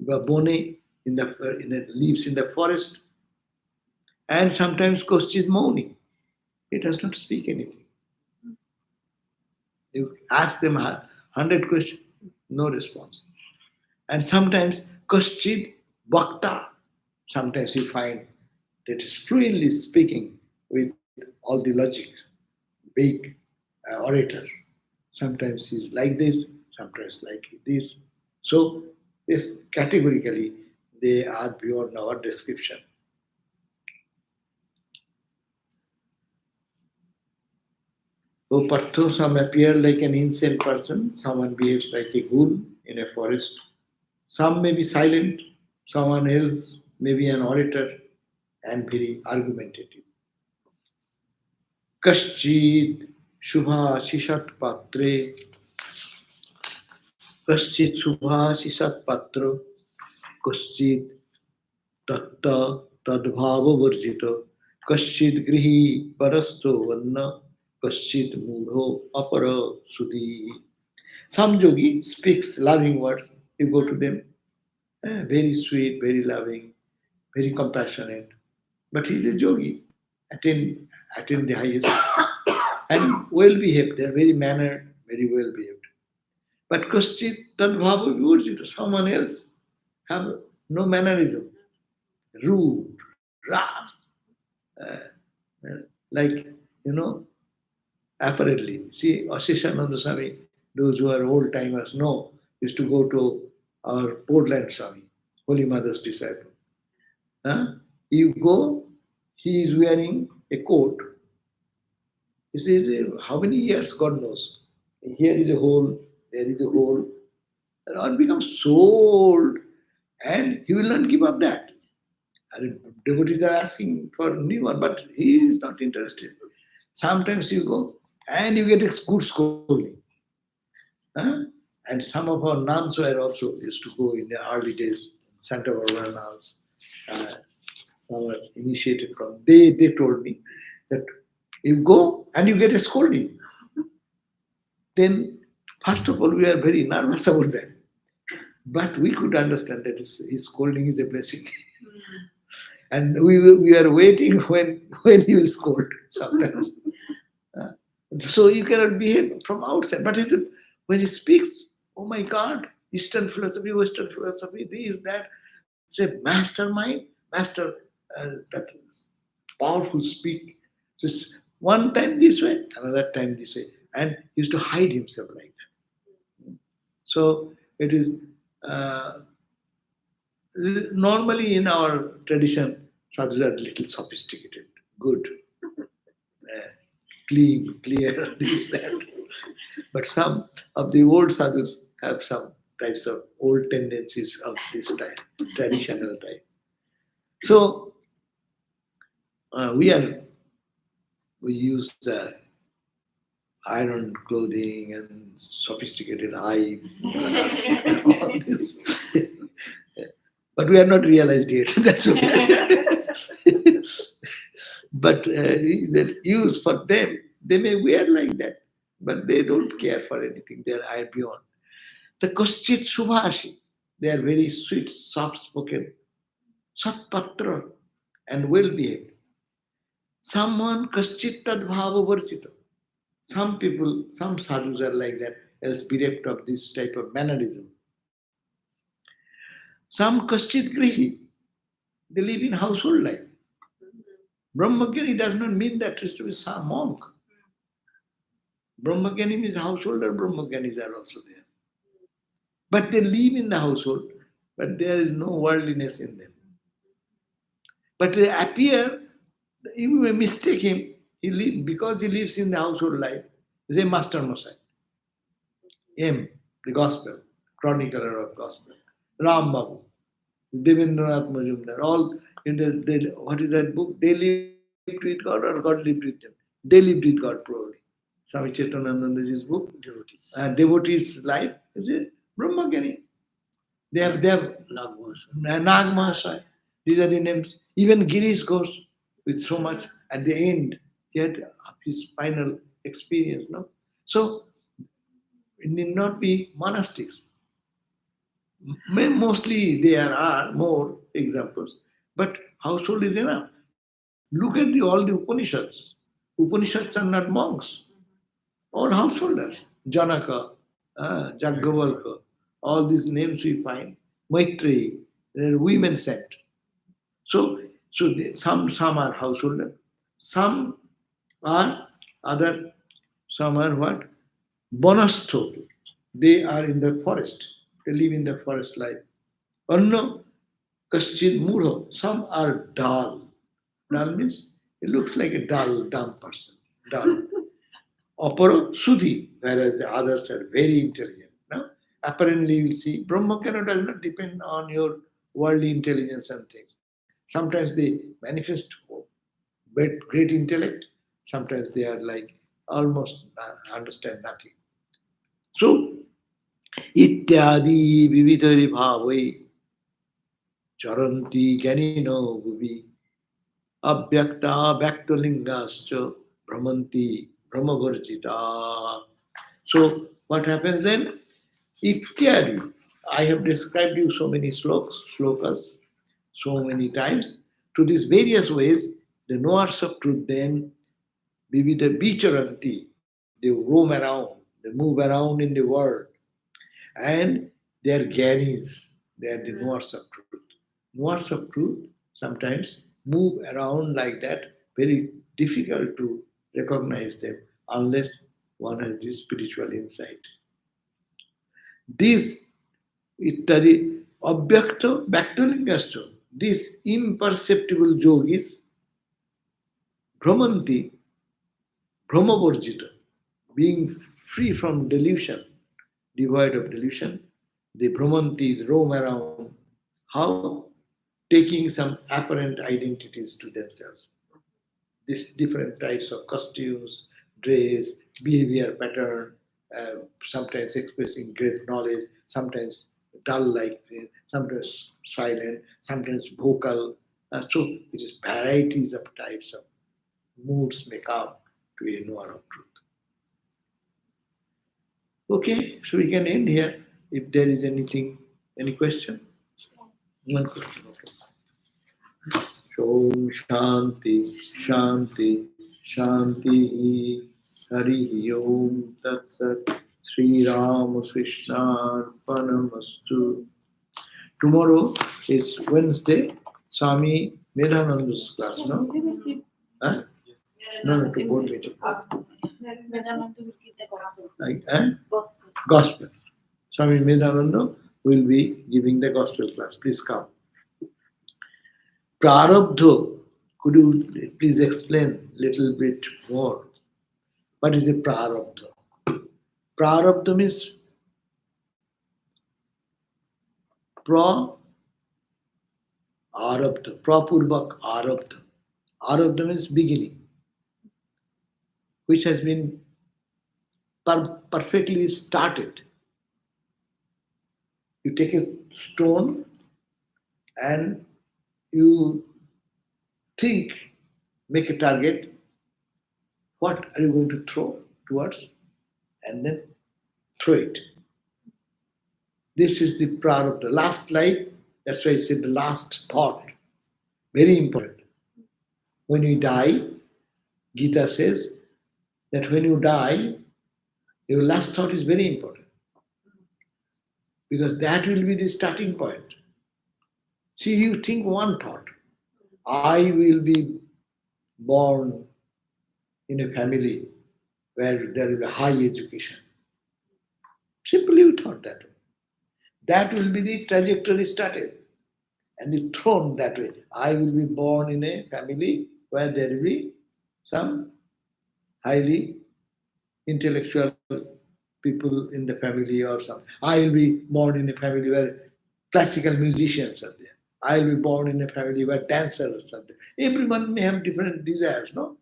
S1: bone in the lives in the forest, and sometimes Koschit Mauni. He does not speak anything. You ask them 100 questions, no response. And sometimes Koschit Bhakta. Sometimes you find that is fluently speaking with all the logic, big orator. Sometimes he's like this, sometimes like this. So this categorically they are beyond our description. So Partho, some appear like an insane person, someone behaves like a ghoul in a forest. Some may be silent, someone else may be an orator and very argumentative. Kaschid Shubhashishat Patre, Kaschid Shubhashishat Patra, Kaschid Tatta Tadbhava Varjita, Kaschid Grihi Parasto Vanna, Kaschid Mudho Apara Sudhi. Some yogi speaks loving words. You go to them, very sweet, very loving, very compassionate. But he's a yogi, attain, attain the highest, and well behaved. They're very mannered, very well behaved. But Kaschit Tadbhava Vivarjita, someone else have no mannerism, rude, rough, uh, uh, like, you know, apparently. See, Asishananda Swami, those who are old timers know, used to go to our Portland Swami, Holy Mother's disciple. Huh? You go, he is wearing a coat. You see, how many years, God knows. Here is a hole, there is a hole. And all becomes so old, and he will not give up that. And devotees are asking for a new one, but he is not interested. Sometimes you go and you get a good scolding. Huh? And some of our nuns were also used to go in the early days, Santa Barbara nuns. Uh, some were initiated from. They told me that you go and you get a scolding. Then, first of all, we are very nervous about that. But we could understand that his scolding is a blessing. And we are waiting when he will scold sometimes. Uh, so you cannot behave from outside. But when he speaks, oh my God, Eastern philosophy, Western philosophy, this, that, it's a mastermind, master, that powerful speak. So it's one time this way, another time this way. And he used to hide himself like that. So it is uh, normally in our tradition, sadhus are little sophisticated, good, clean, clear, this, that. But some of the old sadhus have some types of old tendencies of this type, traditional type. So we are we use the iron clothing and sophisticated eye glass and all this. But we have not realized yet. That's okay. But that use for them, they may wear like that, but they don't care for anything. They are beyond. The Koschit Subhashi, they are very sweet, soft spoken, Satpatra, and well behaved. Someone Kaschit Tad Bhava Varchita. Some people, some sadhus are like that, else bereft of this type of mannerism. Some Kaschit Grihi, they live in household life. Brahmagyan does not mean that is to be some monk. Brahmagyanim is householder, Brahmagyanis are also there. But they live in the household, but there is no worldliness in them. But they appear, you may mistake him, because he lives in the household life, he's a master Mosai. M, the gospel, chronicler of gospel. Ram Babu, Devendranath Majumdar, all in what is that book? They lived with God or God lived with them? They lived with God probably. Swami Chaitanandaji's book, Devotees' life, is it? Brahmagyan. They have Nag Mahasaya. These are the names. Even Girish goes with so much at the end. He had his final experience. No? So it need not be monastics. Mostly there are more examples, but household is enough. Look at all the Upanishads. Upanishads are not monks, all householders. Janaka, Jaggavalka, all these names we find. Maitreyi, they're women sect. So, some are householder, some are other, some are what? Bonastho. They are in the forest. They live in the forest life. Anno kaschid mudho. Some are dull. Dull means it looks like a dull, dumb person. Dull. Oparo Sudhi, whereas the others are very intelligent. Now, apparently, you will see Brahmagyan does not depend on your worldly intelligence and things. Sometimes they manifest great intellect, sometimes they are like almost understand nothing. So, ityadi vividhari bhavai charanti ganino bhuvi abhyakta bhaktalingascha brahmanti brahmavarjita. So what happens then? Ityadi. I have described you so many slokas, so many times. To these various ways, the knowers of truth then Vivida Bicharanti, they roam around, they move around in the world, and they are gyanis, they are the knowers of truth. Knowers of truth sometimes move around like that, very difficult to recognize them unless one has this spiritual insight. This ittadi abhyakta bhaktalingascha, these imperceptible yogis, Brahmanti, Brahmavarjita, being free from delusion, devoid of delusion, the Brahmanti roam around. How? Taking some apparent identities to themselves. These different types of costumes, dress, behavior pattern, sometimes expressing great knowledge, sometimes dull like, sometimes silent, sometimes vocal. So it is varieties of types of moods may come to a knower of truth. Okay, so we can end here. If there is anything, any question? One question. Okay. Om Shanti, Shanti, Shanti. Hari Om Tat Sat. Sri Ram Krishna Arpanamastu. Tomorrow is Wednesday. Swami Medhananda's class, no? Huh? No, no, to board meeting. Gospel. Swami Medhananda will be giving the gospel class. Please come. Prarabdha, could you please explain little bit more? What is the prarabdha? Prarabdha means pra arabdha, prapurvak arabdha. Arabdha means beginning, which has been perfectly started. You take a stone and you think, make a target, what are you going to throw towards, and then throw it. This is the prarabdha. Last life, that's why I said the last thought. Very important. When you die, Gita says that when you die, your last thought is very important. Because that will be the starting point. See, you think one thought. I will be born in a family where there will be high education. Simply you thought that. That will be the trajectory started. And you thrown that way. I will be born in a family where there will be some highly intellectual people in the family or something. I will be born in a family where classical musicians are there. I will be born in a family where dancers are there. Everyone may have different desires, no?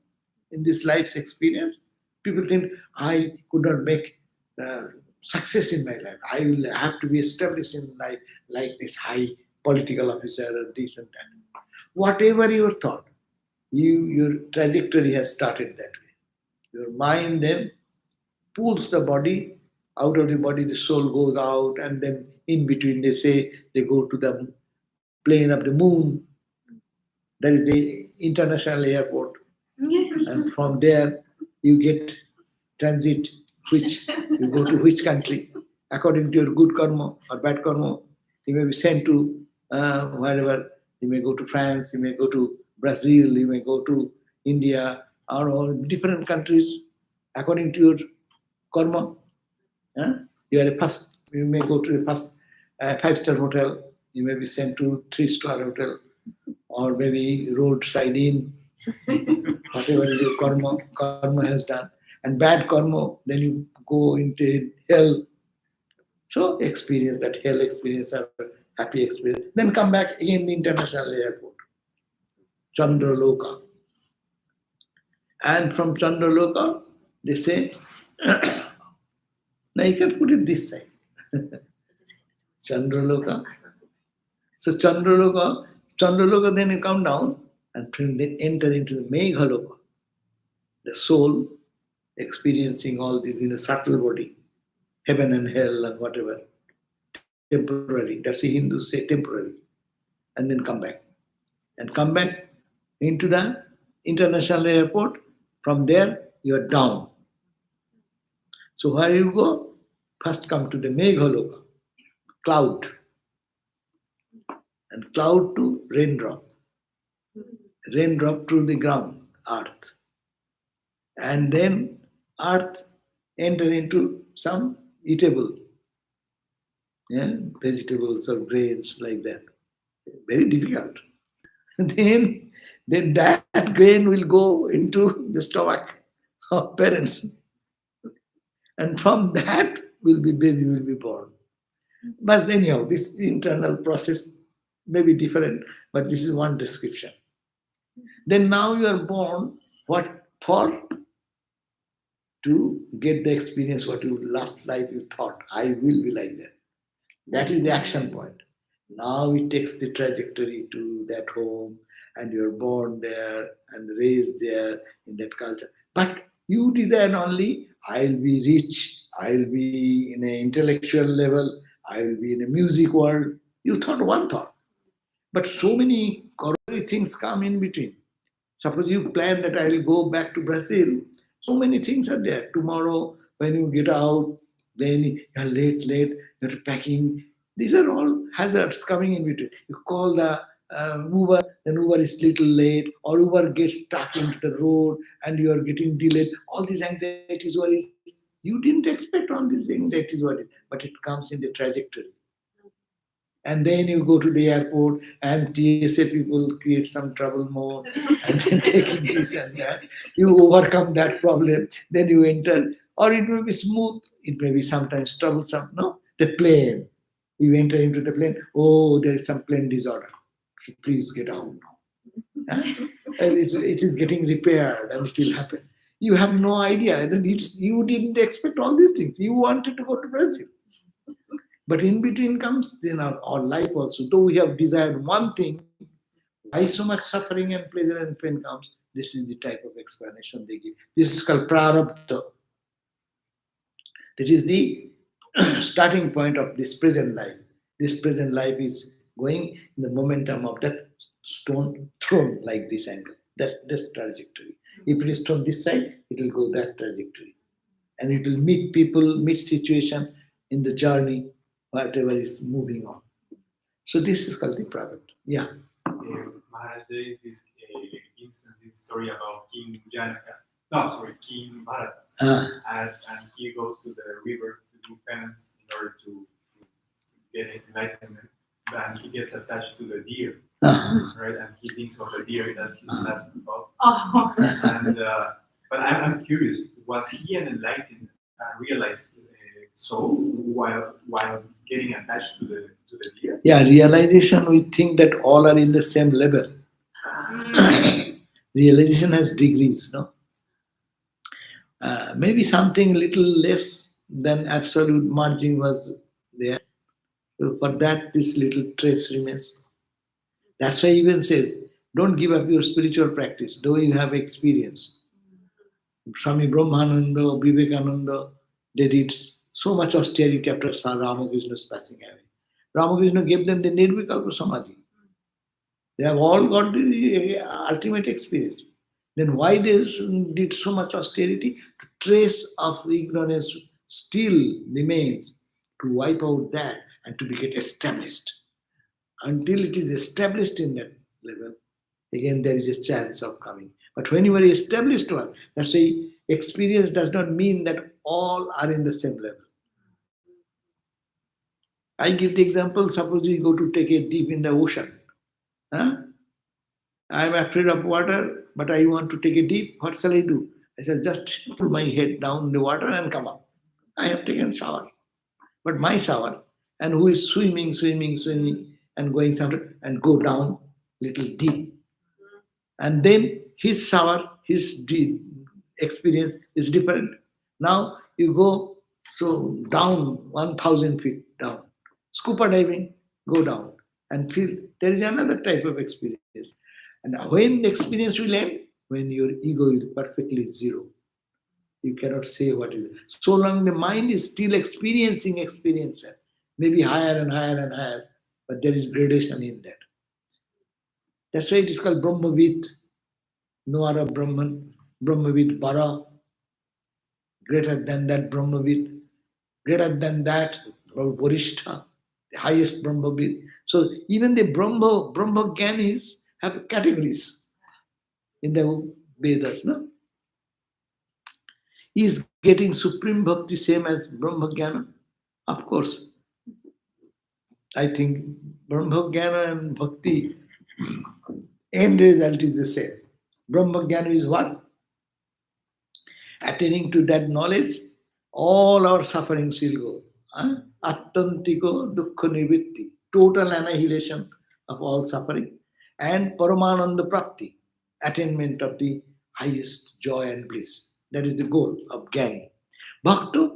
S1: In this life's experience, people think I could not make success in my life. I will have to be established in life like this high political officer or this and that. Whatever your thought, your trajectory has started that way. Your mind then pulls the body out of the body, the soul goes out, and then in between they say they go to the plane of the moon. That is the international airport. And from there you get transit, which you go to which country. According to your good karma or bad karma, you may be sent to wherever. You may go to France, you may go to Brazil, you may go to India, or all different countries according to your karma. You are a first. You may go to the first five-star hotel. You may be sent to three-star hotel, or maybe roadside inn. Whatever your karma has done, and bad karma, then you go into hell. So experience that hell experience or happy experience. Then come back again the international airport, Chandraloka, and from Chandraloka they say. Now you can put it this side. Chandraloka. So Chandraloka, then you come down and then enter into the Meghaloka. The soul experiencing all this in a subtle body, heaven and hell and whatever. temporary. That's the Hindus say temporary, and then come back. And come back into the international airport. From there, you are down. So where you go? First come to the Meghaloka, cloud, and cloud to raindrop to the ground, earth, and then earth enter into some eatable, yeah, vegetables or grains like that. Very difficult. then, then that grain will go into the stomach of parents, and from that will be baby will be born. But anyhow, this internal process may be different, but this is one description. Then now you are born what for? To get the experience what you last life you thought I will be like that. That is the action point. Now it takes the trajectory to that home, and you're born there and raised there in that culture. But you design only, I'll be rich, I'll be in an intellectual level, I'll be in a music world. You thought one thought. But so many corollary things come in between. Suppose you plan that I will go back to Brazil. So many things are there. Tomorrow, when you get out, then you are late, you're packing. These are all hazards coming in between. You call the Uber, then Uber is little late, or Uber gets stuck into the road and you are getting delayed. All these anxieties, worries. You didn't expect all these anxieties, worries, but it comes in the trajectory. And then you go to the airport and TSA people create some trouble more and then taking this and that. You overcome that problem, then you enter. Or it may be smooth, it may be sometimes troublesome. No, the plane. You enter into the plane, oh, there is some plane disorder. Please get out now. Huh? And it is getting repaired and it will happen. You have no idea. Then you didn't expect all these things. You wanted to go to Brazil. But in between comes then our life also. Though we have desired one thing, why so much suffering and pleasure and pain comes? This is the type of explanation they give. This is called prarabdha. That is the starting point of this present life. This present life is going in the momentum of that stone thrown like this angle. That's this trajectory. If it is thrown this side, it will go that trajectory. And it will meet people, meet situation in the journey, whatever is moving on. So this is called the product. Yeah.
S2: Maharaj, there is this instance, this story about King Janaka. No, sorry, King Bharata. And he goes to the river to do penance in order to get enlightenment. And he gets attached to the deer, right? And he thinks of the deer as his last thought. And but I'm curious, was he an enlightened, realized soul while getting attached to the deer?
S1: Yeah, realization. We think that all are in the same level. Realization has degrees, no? Maybe something little less than absolute merging was there. For that, this little trace remains. That's why he even says, don't give up your spiritual practice, though you have experience. Swami Brahmananda, Vivekananda, they did so much austerity after Ramakrishna's passing away. Ramakrishna gave them the Nirvikalpa Samadhi. They have all got the ultimate experience. Then why they did so much austerity? The trace of ignorance still remains to wipe out that and to get established. Until it is established in that level, again there is a chance of coming. But when you are established one, that's why experience does not mean that all are in the same level. I give the example, suppose you go to take a dip in the ocean. Huh? I am afraid of water, but I want to take a dip. What shall I do? I said, just put my head down in the water and come up. I have taken shower. But my shower, and who is swimming, and going somewhere, and go down little deep. And then his shower, his experience is different. Now you go so down 1,000 feet down. Scuba diving, go down and feel there is another type of experience. And when the experience will end, when your ego is perfectly zero. You cannot say what is it. So long the mind is still experiencing experience, maybe higher and higher and higher, but there is gradation in that. That's why it is called Brahmavid, Noara Brahman, Brahmavid Bara, greater than that Brahmavid, greater than that Varishtha, the highest Brahmavid. So even the Brahma Gyanis have categories in the Vedas. No? Is getting supreme bhakti same as Brahma Jnana? Of course. I think Brahma Jnana and bhakti end result is the same. Brahma Jnana is what? Attaining to that knowledge, all our sufferings will go. Attantiko dukkha nivritti, total annihilation of all suffering, and Paramananda Prapti, attainment of the highest joy and bliss. That is the goal of Jnani. Bhakta,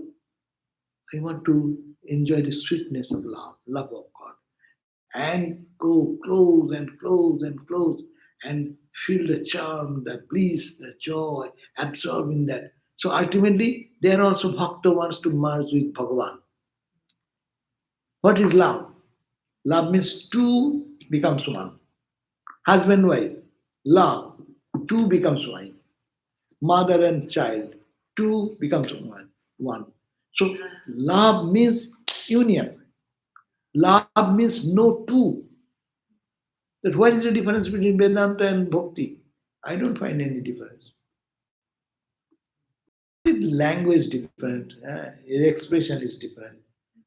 S1: I want to enjoy the sweetness of love of God, and go close and close and close and feel the charm, the bliss, the joy, absorb in that. So ultimately, there also Bhakta wants to merge with Bhagavan. What is love? Love means two becomes one. Husband, wife, love, two becomes one. Mother and child, two becomes one. One. So love means union. Love means no two. That what is the difference between Vedanta and Bhakti? I don't find any difference. The language is different, the expression is different.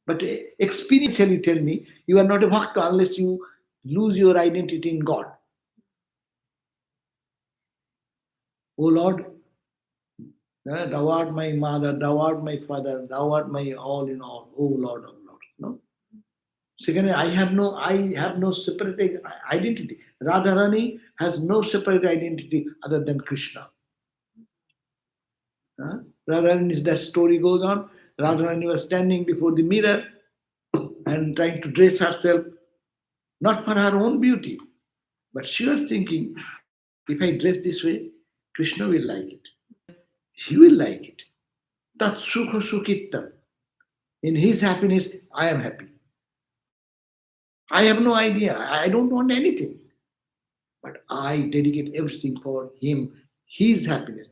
S1: But experientially tell me, you are not a Bhakta unless you lose your identity in God. Oh Lord, thou art my mother, thou art my father, thou art my all in all, oh Lord of Lords. No? Secondly, I have no separate identity. Radharani has no separate identity other than Krishna. Radharani, is that story goes on. Radharani was standing before the mirror and trying to dress herself, not for her own beauty, but she was thinking, if I dress this way, Krishna will like it. He will like it. Tat sukha sukittam. In his happiness, I am happy. I have no idea. I don't want anything. But I dedicate everything for him, his happiness.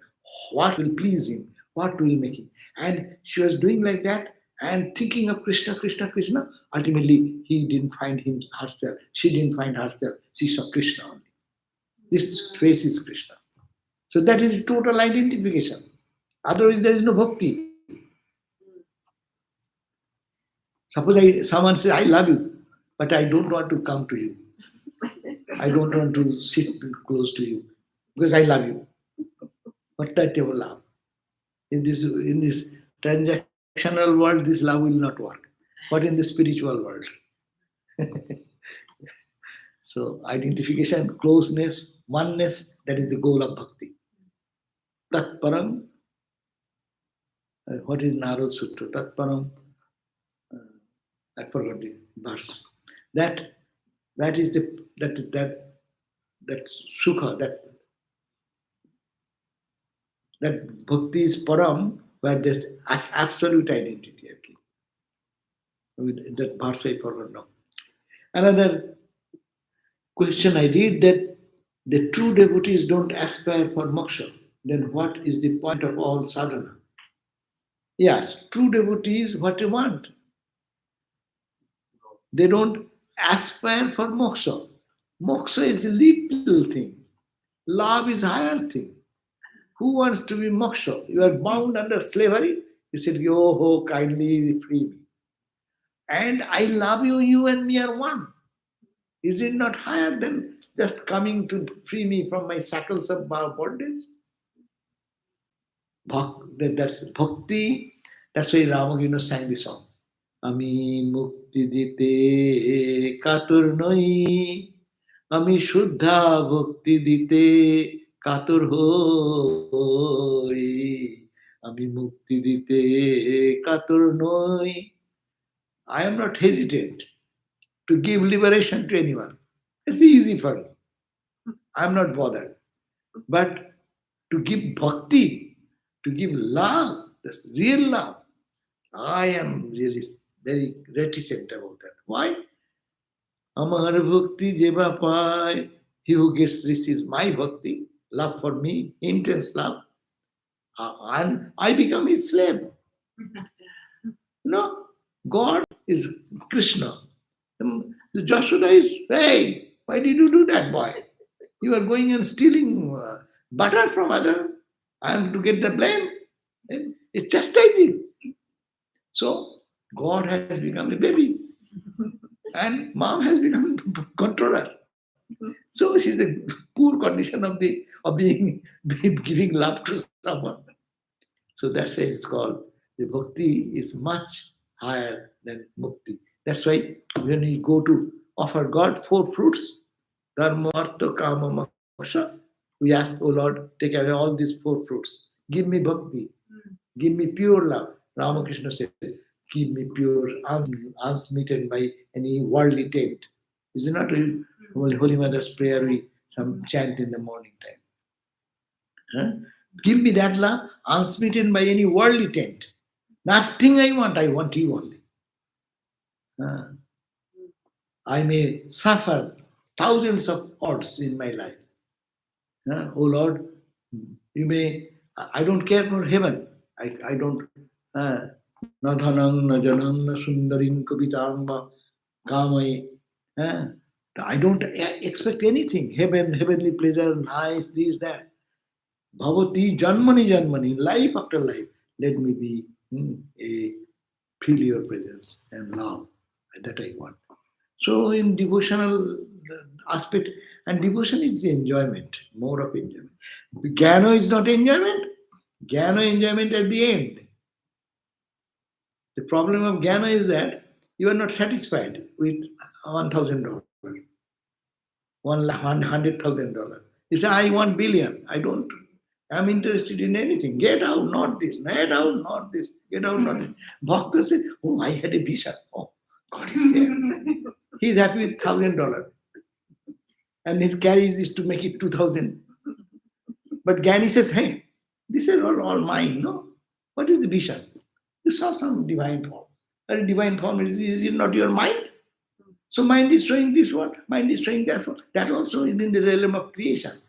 S1: What will please him? What will make him? And she was doing like that and thinking of Krishna, Krishna, Krishna. Ultimately, he didn't find him herself. She didn't find herself. She saw Krishna only. This face is Krishna. So that is total identification. Otherwise, there is no bhakti. Suppose someone says, I love you, but I don't want to come to you. I don't want to sit close to you because I love you. What type of love? In this transactional world, this love will not work. But in the spiritual world. So identification, closeness, oneness, that is the goal of bhakti. Tat param, what is Narad Sutra? Tat param, I forgot the verse. That is that sukha, that bhakti is param, where there's absolute identity. Okay. That verse I forgot now. Another question I read that the true devotees don't aspire for moksha. Then what is the point of all sadhana? Yes, true devotees, what they want. They don't aspire for moksha. Moksha is a little thing. Love is higher thing. Who wants to be moksha? You are bound under slavery. You said, yo ho, kindly free me. And I love you, you and me are one. Is it not higher than just coming to free me from my shackles of bondage? That's bhakti. That's why Ramagina sang the song. Ami mukti dite katur noi, Ami shuddha bhakti dite katur hoi, Ami mukti dite katur noi. I am not hesitant to give liberation to anyone. It's easy for me. I'm not bothered. But to give bhakti, to give love, that's real love, I am really very reticent about that. Why? Amar bhakti jeva pai, he who gets receives my bhakti, love for me, intense love, and I become his slave. No, God is Krishna. Joshua is, hey, why did you do that, boy? You are going and stealing butter from other. I am to get the blame. It's chastising. So God has become a baby, and mom has become controller. So she's the poor condition of being giving love to someone. So that's why it's called the bhakti is much higher than mukti. That's why when we go to offer God four fruits, dharma, artha, kama, moksha, we ask, oh Lord, take away all these four fruits. Give me bhakti. Give me pure love. Ramakrishna said, give me pure, unsmitten by any worldly taint. Is it not a Holy Mother's prayer we some chant in the morning time? Huh? Give me that love, unsmitten by any worldly taint. Nothing I want you only. Huh? I may suffer thousands of odds in my life. Oh Lord, you may, I don't care for heaven. I don't, na dhanang, na janang, na sundaring kapitamba, kamai. uh, I don't expect anything. Heavenly pleasure, nice, this, that. Bhavati janmani janmani, life after life, let me be a feel your presence and love that I want. So in devotional aspect, and devotion is enjoyment, more of enjoyment. Jnana is not enjoyment. Jnana enjoyment at the end. The problem of jnana is that you are not satisfied with $1,000, $100,000. You say, I want billion. I don't. I'm interested in anything. Get out, not this. Get out, not this. Get out, not this. Bhakta said, oh, I had a visa. Oh, God is there. He's happy with $1,000. And his carries is to make it 2,000. But Gani says, hey, these are all mine, no? What is the vision? You saw some divine form. And divine form is it not your mind? So mind is showing this one, mind is showing that one. That also is in the realm of creation.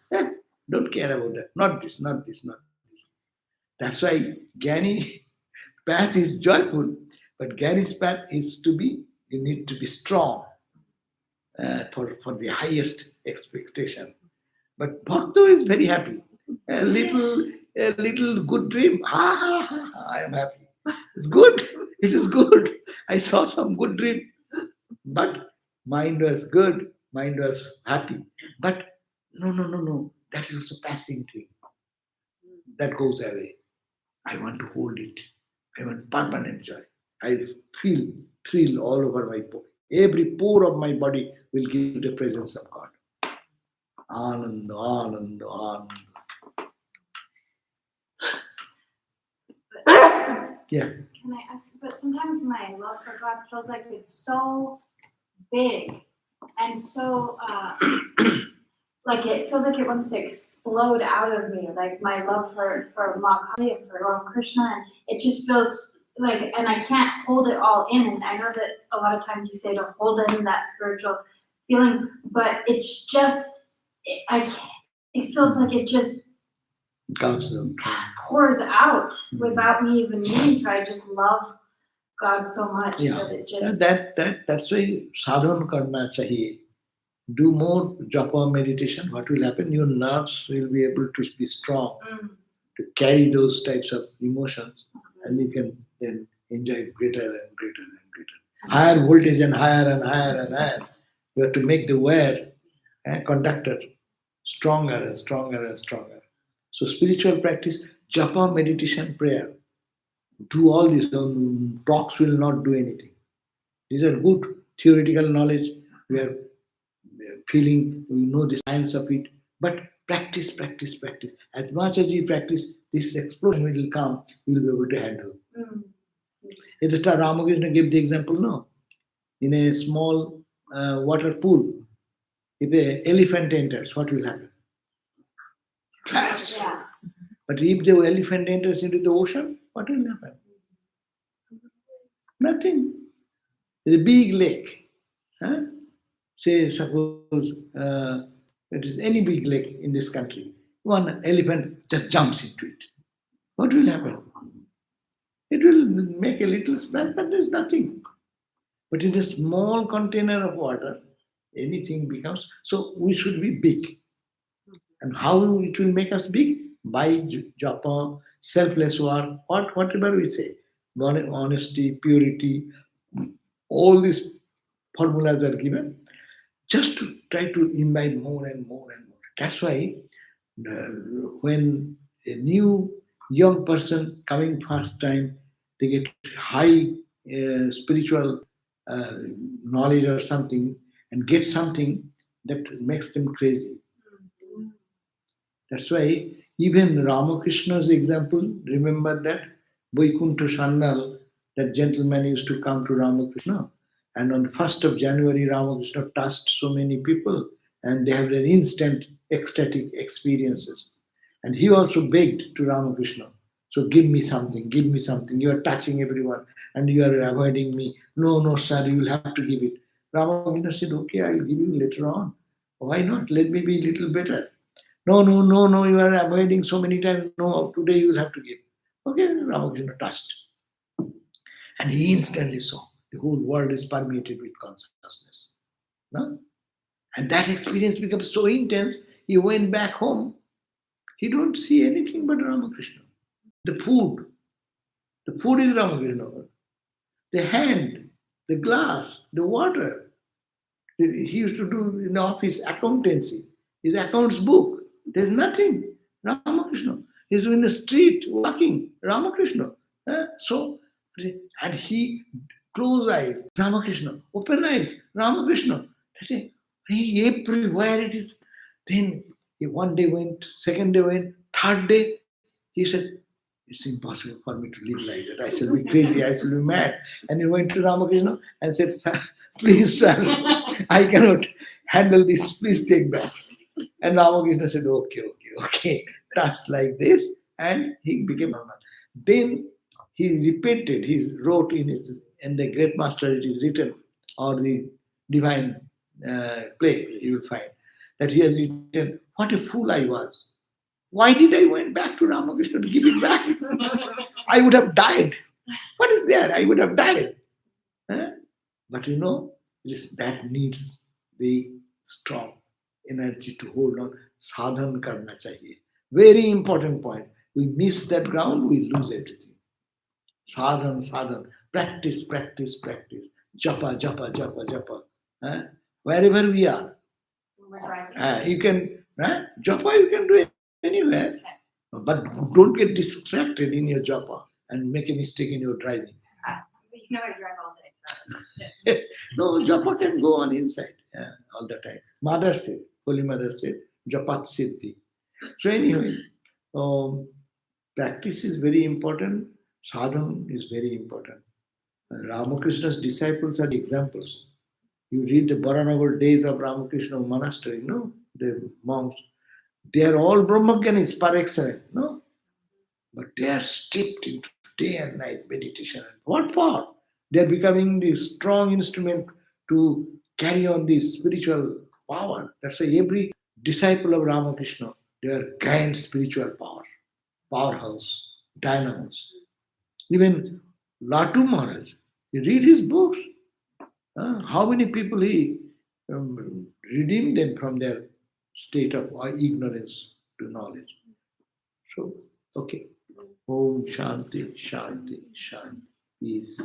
S1: Don't care about that. Not this, not this, not this. That's why Gani path is joyful, but Gani's path is to be, you need to be strong for the highest expectation. But Bhakta is very happy. A little good dream. I am happy. It's good. It is good. I saw some good dream. But mind was good. Mind was happy. But no. That is also passing thing. That goes away. I want to hold it. I want permanent joy. I feel thrill all over my body. Every pore of my body will give the presence of God. Anand, Anand, Anand. Yeah.
S3: Can I ask? But sometimes my love for God feels like it's so big and so like it feels like it wants to explode out of me. Like my love for Ma Kali and for Lord Krishna, and it just feels like, and I can't hold it all in. And I know that a lot of times you say to hold in that spiritual feeling, but it's just it feels like it just
S1: Comes out.
S3: pours out without me even meaning to. I just love God so much that it just
S1: That's why sadhan karna chahiye. Do more japa meditation. What will happen? Your nerves will be able to be strong to carry those types of emotions, and you can then enjoy greater and greater and greater. Higher voltage and higher and higher and higher. You have to make the wire conductor stronger and stronger and stronger. So spiritual practice, japa, meditation, prayer. Do all these. Talks will not do anything. These are good theoretical knowledge. We are feeling, we know the science of it. But practice, practice, practice. As much as you practice, this explosion will come, you will be able to handle. It's Ramakrishna gave the example, no? In a small water pool, if an elephant enters, what will happen? Flash.
S3: yeah.
S1: But if the elephant enters into the ocean, what will happen? Nothing. There's a big lake. Huh? Say, suppose it is any big lake in this country. One elephant just jumps into it. What will happen? It will make a little splash, but there's nothing. But in a small container of water, anything becomes. So we should be big. And how it will make us big? By japa, selfless work, whatever we say. Honesty, purity, all these formulas are given just to try to imbibe more and more and more. That's why uh, when a new young person coming first time, they get high spiritual uh, knowledge or something and get something that makes them crazy. That's why even Ramakrishna's example, remember that Vaikuntha Sannal, that gentleman used to come to Ramakrishna. And on 1st of January, Ramakrishna touched so many people and they have their instant ecstatic experiences. And he also begged to Ramakrishna, so give me something, give me something. You are touching everyone and you are avoiding me. No, no, sir, you will have to give it. Ramakrishna said, okay, I will give you later on. Why not? Let me be a little better. No, no, no, no, you are avoiding so many times. No, today you will have to give. Okay, Ramakrishna touched. And he instantly saw the whole world is permeated with consciousness. No? And that experience becomes so intense, he went back home. He don't see anything but Ramakrishna. The food is Ramakrishna. The hand, the glass, the water. He used to do in the office accountancy. His accounts book. There's nothing. Ramakrishna. He's in the street walking. Ramakrishna. So, and he close eyes. Ramakrishna. Open eyes. Ramakrishna. That's it. Everywhere it is. Then he one day went, second day went, third day he said, it's impossible for me to live like that. I shall be crazy. I shall be mad. And he went to Ramakrishna and said, sir, please, sir, I cannot handle this. Please take back. And Ramakrishna said, okay, okay, okay. Touched like this. And he became normal. Then he repeated, he wrote in the Great Master, it is written, or the divine play, you will find, that he has written, what a fool I was. Why did I went back to Ramakrishna to give it back? I would have died. What is there? I would have died. Huh? But that needs the strong energy to hold on. Sadhan karna chahiye. Very important point. We miss that ground, we lose everything. Sadhan, sadhan. Practice, practice, practice. Japa, japa, japa, japa. Huh? Wherever we are. You can, japa you can do anywhere. But don't get distracted in your japa and make a mistake in your driving.
S3: But you know how to drive all day, so.
S1: No, japa can go on inside all the time. Mother said, Holy Mother said, japat siddhi. So anyway, practice is very important. Sadhana is very important. Ramakrishna's disciples are the examples. You read the Baranagar days of Ramakrishna monastery, the monks. They are all Brahmagyanis par excellence, no? But they are steeped into day and night meditation. What for? They are becoming the strong instrument to carry on the spiritual power. That's why every disciple of Ramakrishna, they are grand spiritual powerhouse, dynamos. Even Latu Maharaj, you read his books. How many people he redeemed them from their state of ignorance to knowledge. So, okay. Om Shanti, Shanti, Shanti. Peace.